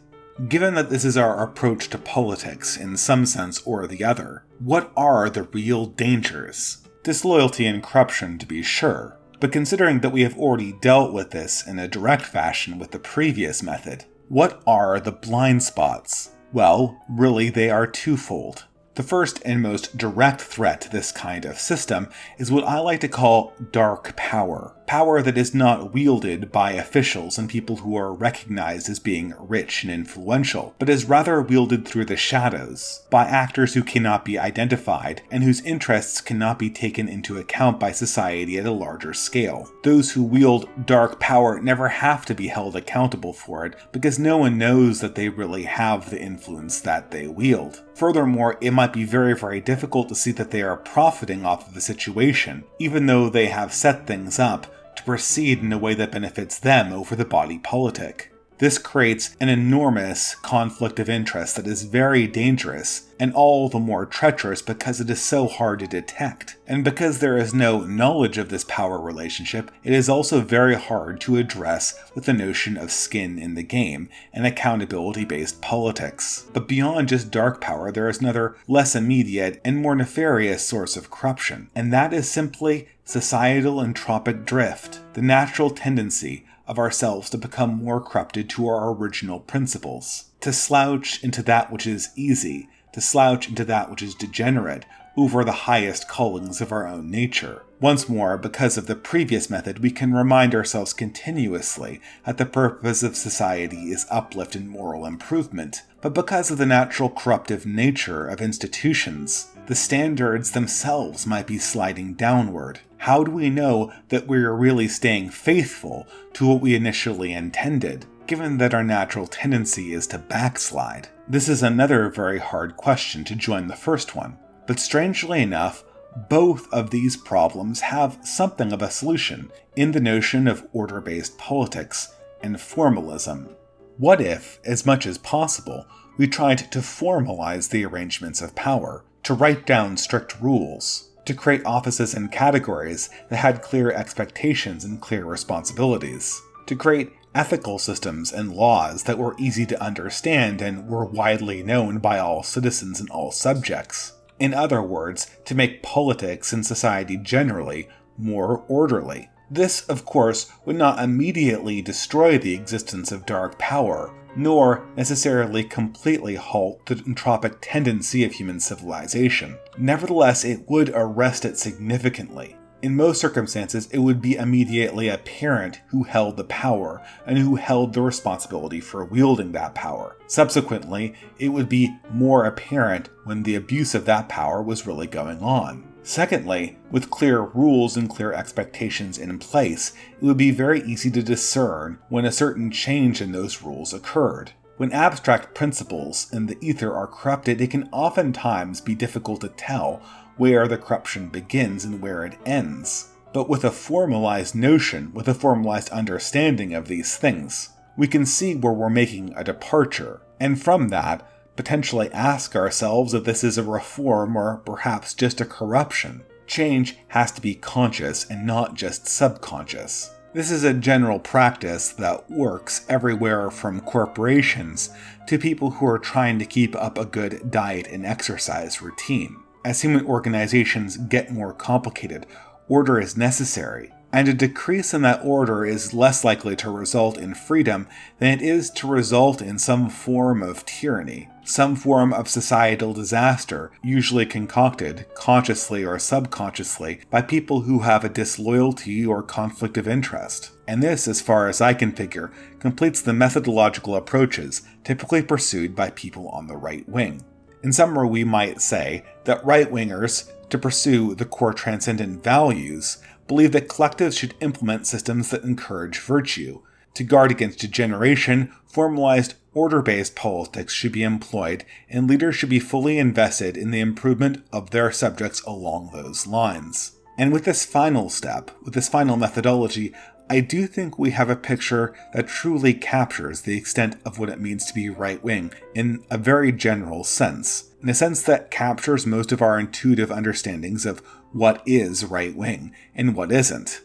[SPEAKER 1] Given that this is our approach to politics in some sense or the other, what are the real dangers? Disloyalty and corruption, to be sure. But considering that we have already dealt with this in a direct fashion with the previous method, what are the blind spots? Well, really they are twofold. The first and most direct threat to this kind of system is what I like to call dark power. Power that is not wielded by officials and people who are recognized as being rich and influential, but is rather wielded through the shadows, by actors who cannot be identified and whose interests cannot be taken into account by society at a larger scale. Those who wield dark power never have to be held accountable for it because no one knows that they really have the influence that they wield. Furthermore, it might be very, very difficult to see that they are profiting off of the situation, even though they have set things up to proceed in a way that benefits them over the body politic. This creates an enormous conflict of interest that is very dangerous, and all the more treacherous because it is so hard to detect. And because there is no knowledge of this power relationship, it is also very hard to address with the notion of skin in the game and accountability-based politics. But beyond just dark power, there is another less immediate and more nefarious source of corruption, and that is simply societal entropic drift, the natural tendency of ourselves to become more corrupted to our original principles, to slouch into that which is easy, to slouch into that which is degenerate, over the highest callings of our own nature. Once more, because of the previous method, we can remind ourselves continuously that the purpose of society is uplift and moral improvement, but because of the natural corruptive nature of institutions, the standards themselves might be sliding downward. How do we know that we're really staying faithful to what we initially intended, given that our natural tendency is to backslide? This is another very hard question to join the first one. But strangely enough, both of these problems have something of a solution in the notion of order-based politics and formalism. What if, as much as possible, we tried to formalize the arrangements of power, to write down strict rules, to create offices and categories that had clear expectations and clear responsibilities, to create ethical systems and laws that were easy to understand and were widely known by all citizens and all subjects. In other words, to make politics and society generally more orderly. This, of course, would not immediately destroy the existence of dark power, nor necessarily completely halt the entropic tendency of human civilization. Nevertheless, it would arrest it significantly. In most circumstances, it would be immediately apparent who held the power and who held the responsibility for wielding that power. Subsequently, it would be more apparent when the abuse of that power was really going on. Secondly, with clear rules and clear expectations in place, it would be very easy to discern when a certain change in those rules occurred. When abstract principles in the ether are corrupted, it can oftentimes be difficult to tell where the corruption begins and where it ends. But with a formalized notion, with a formalized understanding of these things, we can see where we're making a departure, and from that, potentially ask ourselves if this is a reform or perhaps just a corruption. Change has to be conscious and not just subconscious. This is a general practice that works everywhere from corporations to people who are trying to keep up a good diet and exercise routine. As human organizations get more complicated, order is necessary, and a decrease in that order is less likely to result in freedom than it is to result in some form of tyranny, some form of societal disaster, usually concocted, consciously or subconsciously, by people who have a disloyalty or conflict of interest. And this, as far as I can figure, completes the methodological approaches typically pursued by people on the right wing. In summary, we might say that right-wingers, to pursue the core transcendent values, believe that collectives should implement systems that encourage virtue. To guard against degeneration, formalized order-based politics should be employed, and leaders should be fully invested in the improvement of their subjects along those lines. And with this final step, with this final methodology, I do think we have a picture that truly captures the extent of what it means to be right-wing in a very general sense, in a sense that captures most of our intuitive understandings of what is right-wing and what isn't.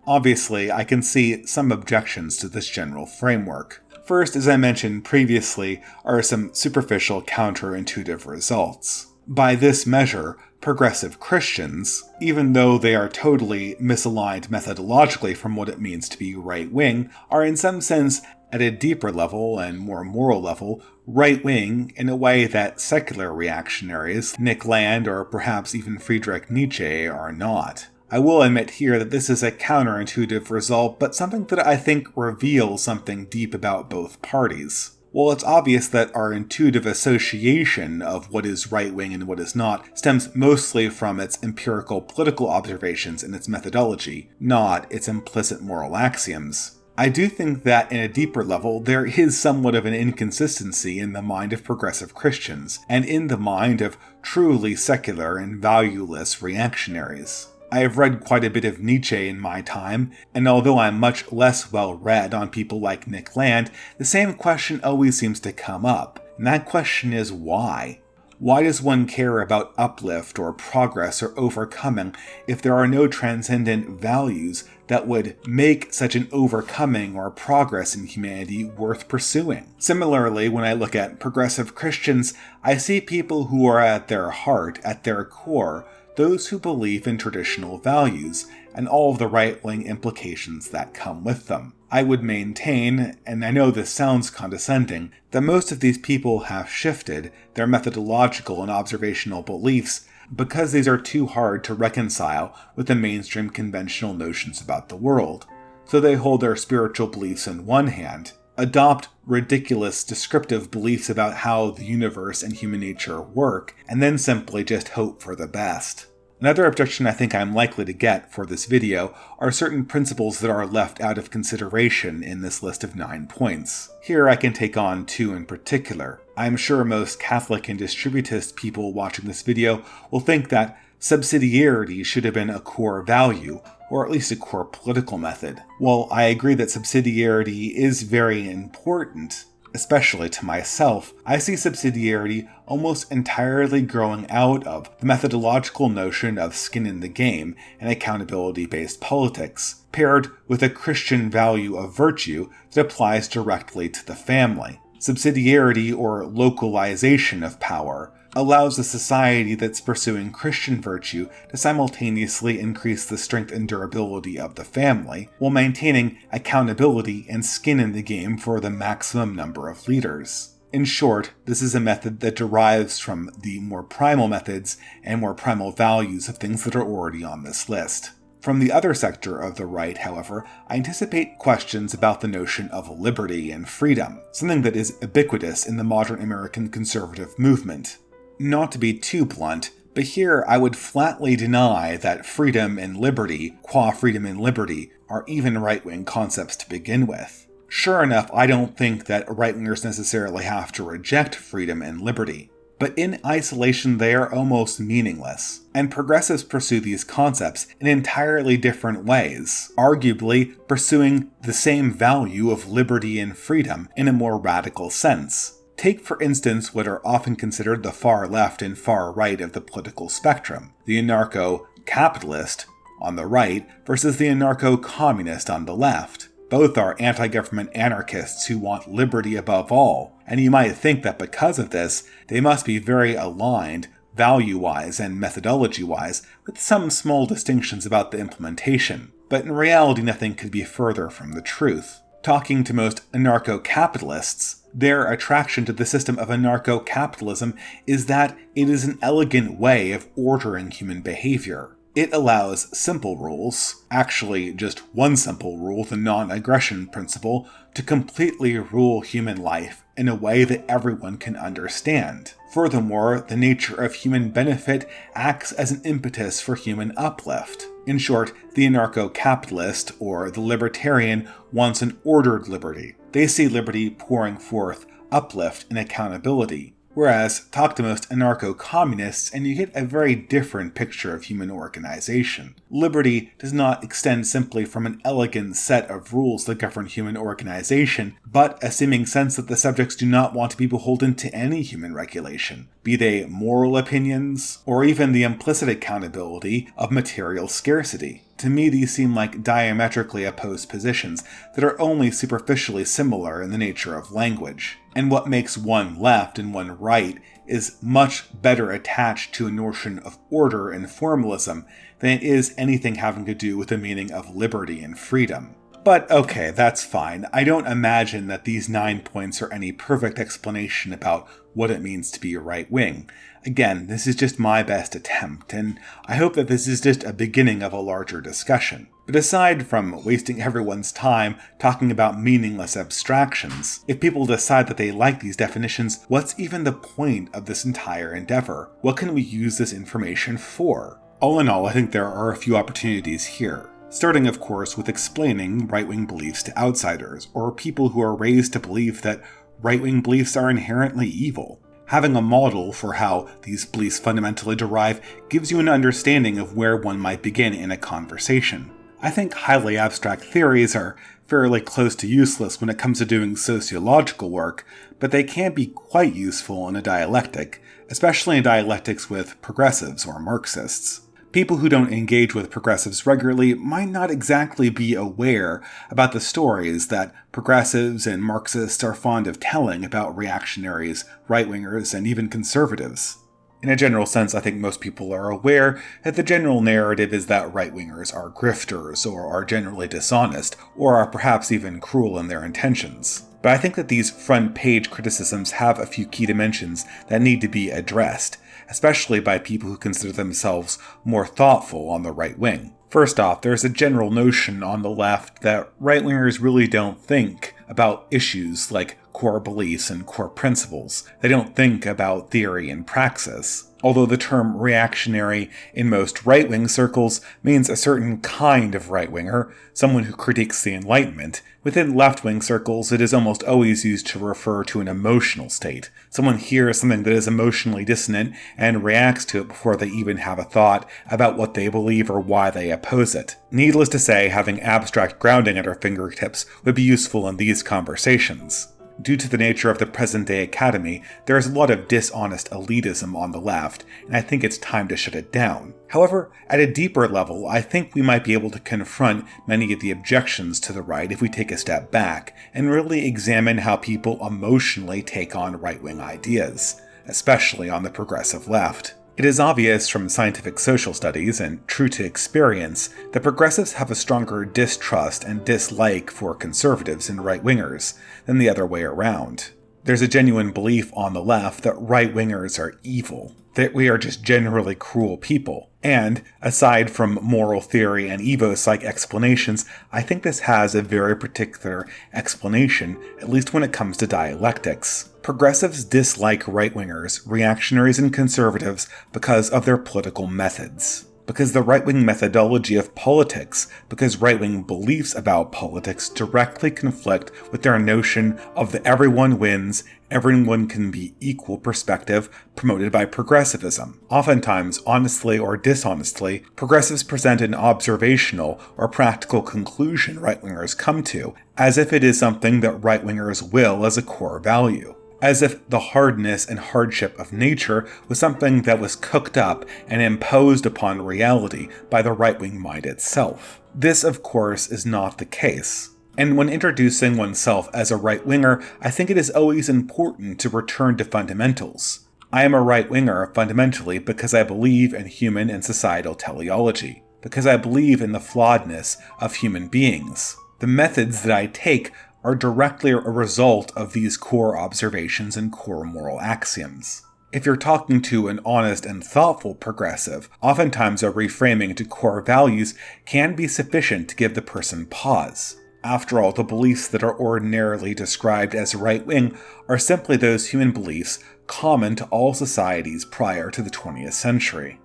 [SPEAKER 1] Obviously, I can see some objections to this general framework. First, as I mentioned previously, are some superficial counterintuitive results. By this measure, progressive Christians, even though they are totally misaligned methodologically from what it means to be right-wing, are in some sense, at a deeper level and more moral level, right-wing in a way that secular reactionaries, Nick Land or perhaps even Friedrich Nietzsche, are not. I will admit here that this is a counterintuitive result, but something that I think reveals something deep about both parties. While it's obvious that our intuitive association of what is right-wing and what is not stems mostly from its empirical political observations and its methodology, not its implicit moral axioms, I do think that in a deeper level there is somewhat of an inconsistency in the mind of progressive Christians, and in the mind of truly secular and valueless reactionaries. I have read quite a bit of Nietzsche in my time, and although I'm much less well read on people like Nick Land, the same question always seems to come up, and that question is why? Why does one care about uplift or progress or overcoming if there are no transcendent values that would make such an overcoming or progress in humanity worth pursuing? Similarly, when I look at progressive Christians, I see people who are at their heart, at their core, those who believe in traditional values and all of the right-wing implications that come with them. I would maintain, and I know this sounds condescending, that most of these people have shifted their methodological and observational beliefs because these are too hard to reconcile with the mainstream conventional notions about the world. So they hold their spiritual beliefs in one hand, adopt ridiculous descriptive beliefs about how the universe and human nature work, and then simply just hope for the best. Another objection I think I'm likely to get for this video are certain principles that are left out of consideration in this list of 9 points. Here I can take on 2 in particular. I'm sure most Catholic and distributist people watching this video will think that subsidiarity should have been a core value, or at least a core political method. While I agree that subsidiarity is very important, especially to myself, I see subsidiarity almost entirely growing out of the methodological notion of skin in the game and accountability-based politics, paired with a Christian value of virtue that applies directly to the family. Subsidiarity, or localization of power, allows a society that's pursuing Christian virtue to simultaneously increase the strength and durability of the family, while maintaining accountability and skin in the game for the maximum number of leaders. In short, this is a method that derives from the more primal methods and more primal values of things that are already on this list. From the other sector of the right, however, I anticipate questions about the notion of liberty and freedom, something that is ubiquitous in the modern American conservative movement. Not to be too blunt, but here I would flatly deny that freedom and liberty, qua freedom and liberty, are even right-wing concepts to begin with. Sure enough, I don't think that right-wingers necessarily have to reject freedom and liberty, but in isolation they are almost meaningless, and progressives pursue these concepts in entirely different ways, arguably pursuing the same value of liberty and freedom in a more radical sense. Take, for instance, what are often considered the far left and far right of the political spectrum, the anarcho-capitalist on the right versus the anarcho-communist on the left. Both are anti-government anarchists who want liberty above all, and you might think that because of this, they must be very aligned, value-wise and methodology-wise, with some small distinctions about the implementation. But in reality, nothing could be further from the truth. Talking to most anarcho-capitalists, their attraction to the system of anarcho-capitalism is that it is an elegant way of ordering human behavior. It allows simple rules, actually just one simple rule, the non-aggression principle, to completely rule human life in a way that everyone can understand. Furthermore, the nature of human benefit acts as an impetus for human uplift. In short, the anarcho-capitalist, or the libertarian, wants an ordered liberty. They see liberty pouring forth uplift and accountability. Whereas, talk to most anarcho-communists and you get a very different picture of human organization. Liberty does not extend simply from an elegant set of rules that govern human organization, but a seeming sense that the subjects do not want to be beholden to any human regulation, be they moral opinions, or even the implicit accountability of material scarcity. To me, these seem like diametrically opposed positions that are only superficially similar in the nature of language. And what makes one left and one right is much better attached to a notion of order and formalism than it is anything having to do with the meaning of liberty and freedom. But okay, that's fine. I don't imagine that these 9 points are any perfect explanation about what it means to be a right wing. Again, this is just my best attempt, and I hope that this is just a beginning of a larger discussion. But aside from wasting everyone's time talking about meaningless abstractions, if people decide that they like these definitions, what's even the point of this entire endeavor? What can we use this information for? All in all, I think there are a few opportunities here. Starting, of course, with explaining right-wing beliefs to outsiders, or people who are raised to believe that right-wing beliefs are inherently evil. Having a model for how these beliefs fundamentally derive gives you an understanding of where one might begin in a conversation. I think highly abstract theories are fairly close to useless when it comes to doing sociological work, but they can be quite useful in a dialectic, especially in dialectics with progressives or Marxists. People who don't engage with progressives regularly might not exactly be aware about the stories that progressives and Marxists are fond of telling about reactionaries, right-wingers, and even conservatives. In a general sense, I think most people are aware that the general narrative is that right-wingers are grifters, or are generally dishonest, or are perhaps even cruel in their intentions. But I think that these front-page criticisms have a few key dimensions that need to be addressed, especially by people who consider themselves more thoughtful on the right wing. First off, there's a general notion on the left that right-wingers really don't think about issues like core beliefs and core principles. They don't think about theory and praxis. Although the term reactionary in most right-wing circles means a certain kind of right-winger, someone who critiques the Enlightenment, within left-wing circles it is almost always used to refer to an emotional state. Someone hears something that is emotionally dissonant and reacts to it before they even have a thought about what they believe or why they oppose it. Needless to say, having abstract grounding at our fingertips would be useful in these conversations. Due to the nature of the present-day academy, there is a lot of dishonest elitism on the left, and I think it's time to shut it down. However, at a deeper level, I think we might be able to confront many of the objections to the right if we take a step back and really examine how people emotionally take on right-wing ideas, especially on the progressive left. It is obvious from scientific social studies and true to experience that progressives have a stronger distrust and dislike for conservatives and right-wingers than the other way around. There's a genuine belief on the left that right-wingers are evil, that we are just generally cruel people. And, aside from moral theory and evo-psych explanations, I think this has a very particular explanation, at least when it comes to dialectics. Progressives dislike right-wingers, reactionaries, and conservatives because of their political methods. Because the right-wing methodology of politics, because right-wing beliefs about politics directly conflict with their notion of the everyone wins, everyone can be equal perspective promoted by progressivism. Oftentimes, honestly or dishonestly, progressives present an observational or practical conclusion right-wingers come to, as if it is something that right-wingers will as a core value. As if the hardness and hardship of nature was something that was cooked up and imposed upon reality by the right-wing mind itself. This, of course, is not the case. And when introducing oneself as a right-winger, I think it is always important to return to fundamentals. I am a right-winger fundamentally because I believe in human and societal teleology, because I believe in the flawedness of human beings. The methods that I take are directly a result of these core observations and core moral axioms. If you're talking to an honest and thoughtful progressive, oftentimes a reframing to core values can be sufficient to give the person pause. After all, the beliefs that are ordinarily described as right-wing are simply those human beliefs common to all societies prior to the 20th century.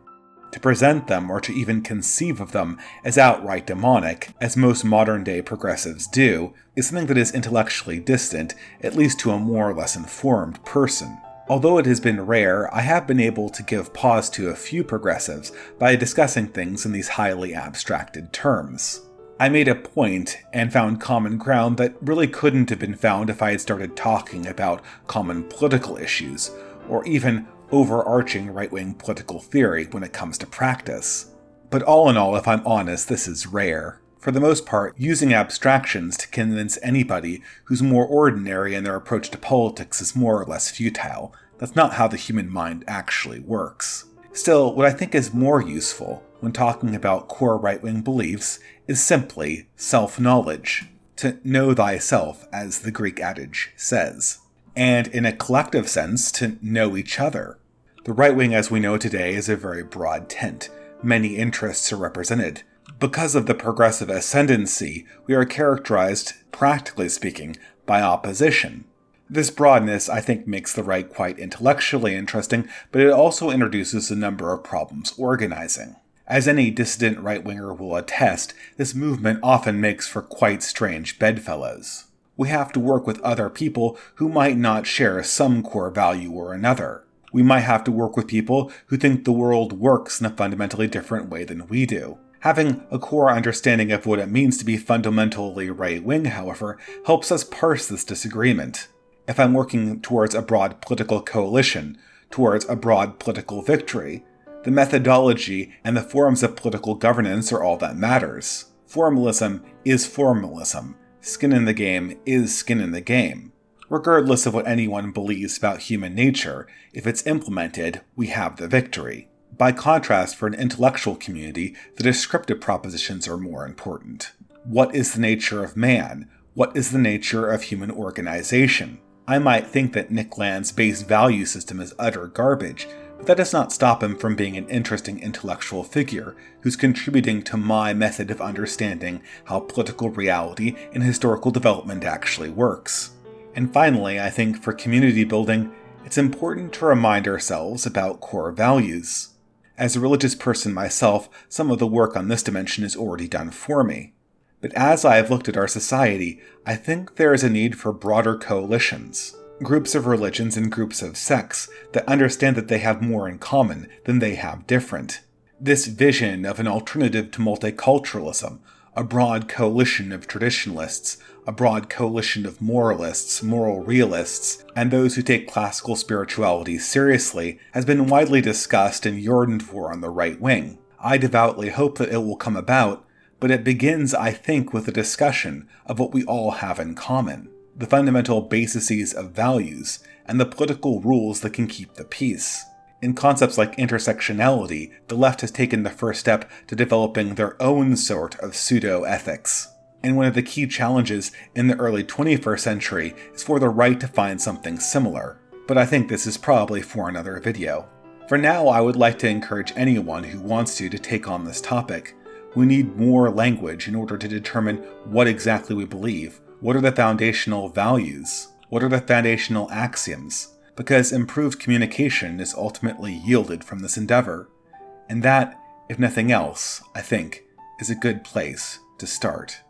[SPEAKER 1] To present them, or to even conceive of them as outright demonic, as most modern-day progressives do, is something that is intellectually distant, at least to a more or less informed person. Although it has been rare, I have been able to give pause to a few progressives by discussing things in these highly abstracted terms. I made a point and found common ground that really couldn't have been found if I had started talking about common political issues, or even overarching right-wing political theory when it comes to practice. But all in all, if I'm honest, this is rare. For the most part, using abstractions to convince anybody who's more ordinary in their approach to politics is more or less futile. That's not how the human mind actually works. Still, what I think is more useful when talking about core right-wing beliefs is simply self-knowledge. To know thyself, as the Greek adage says. And in a collective sense, to know each other. The right wing as we know today is a very broad tent. Many interests are represented. Because of the progressive ascendancy, we are characterized, practically speaking, by opposition. This broadness, I think, makes the right quite intellectually interesting, but it also introduces a number of problems organizing. As any dissident right-winger will attest, this movement often makes for quite strange bedfellows. We have to work with other people who might not share some core value or another. We might have to work with people who think the world works in a fundamentally different way than we do. Having a core understanding of what it means to be fundamentally right-wing, however, helps us parse this disagreement. If I'm working towards a broad political coalition, towards a broad political victory, the methodology and the forms of political governance are all that matters. Formalism is formalism. Skin in the game is skin in the game. Regardless of what anyone believes about human nature, if it's implemented, we have the victory. By contrast, for an intellectual community, the descriptive propositions are more important. What is the nature of man? What is the nature of human organization? I might think that Nick Land's base value system is utter garbage, but that does not stop him from being an interesting intellectual figure who's contributing to my method of understanding how political reality and historical development actually works. And finally, I think for community building, it's important to remind ourselves about core values. As a religious person myself, some of the work on this dimension is already done for me. But as I have looked at our society, I think there is a need for broader coalitions. Groups of religions and groups of sects that understand that they have more in common than they have different. This vision of an alternative to multiculturalism, a broad coalition of traditionalists, a broad coalition of moralists, moral realists, and those who take classical spirituality seriously, has been widely discussed and yearned for on the right wing. I devoutly hope that it will come about, but it begins, I think, with a discussion of what we all have in common. The fundamental bases of values, and the political rules that can keep the peace. In concepts like intersectionality, the left has taken the first step to developing their own sort of pseudo-ethics. And one of the key challenges in the early 21st century is for the right to find something similar. But I think this is probably for another video. For now, I would like to encourage anyone who wants to take on this topic. We need more language in order to determine what exactly we believe. What are the foundational values? What are the foundational axioms? Because improved communication is ultimately yielded from this endeavor. And that, if nothing else, I think, is a good place to start.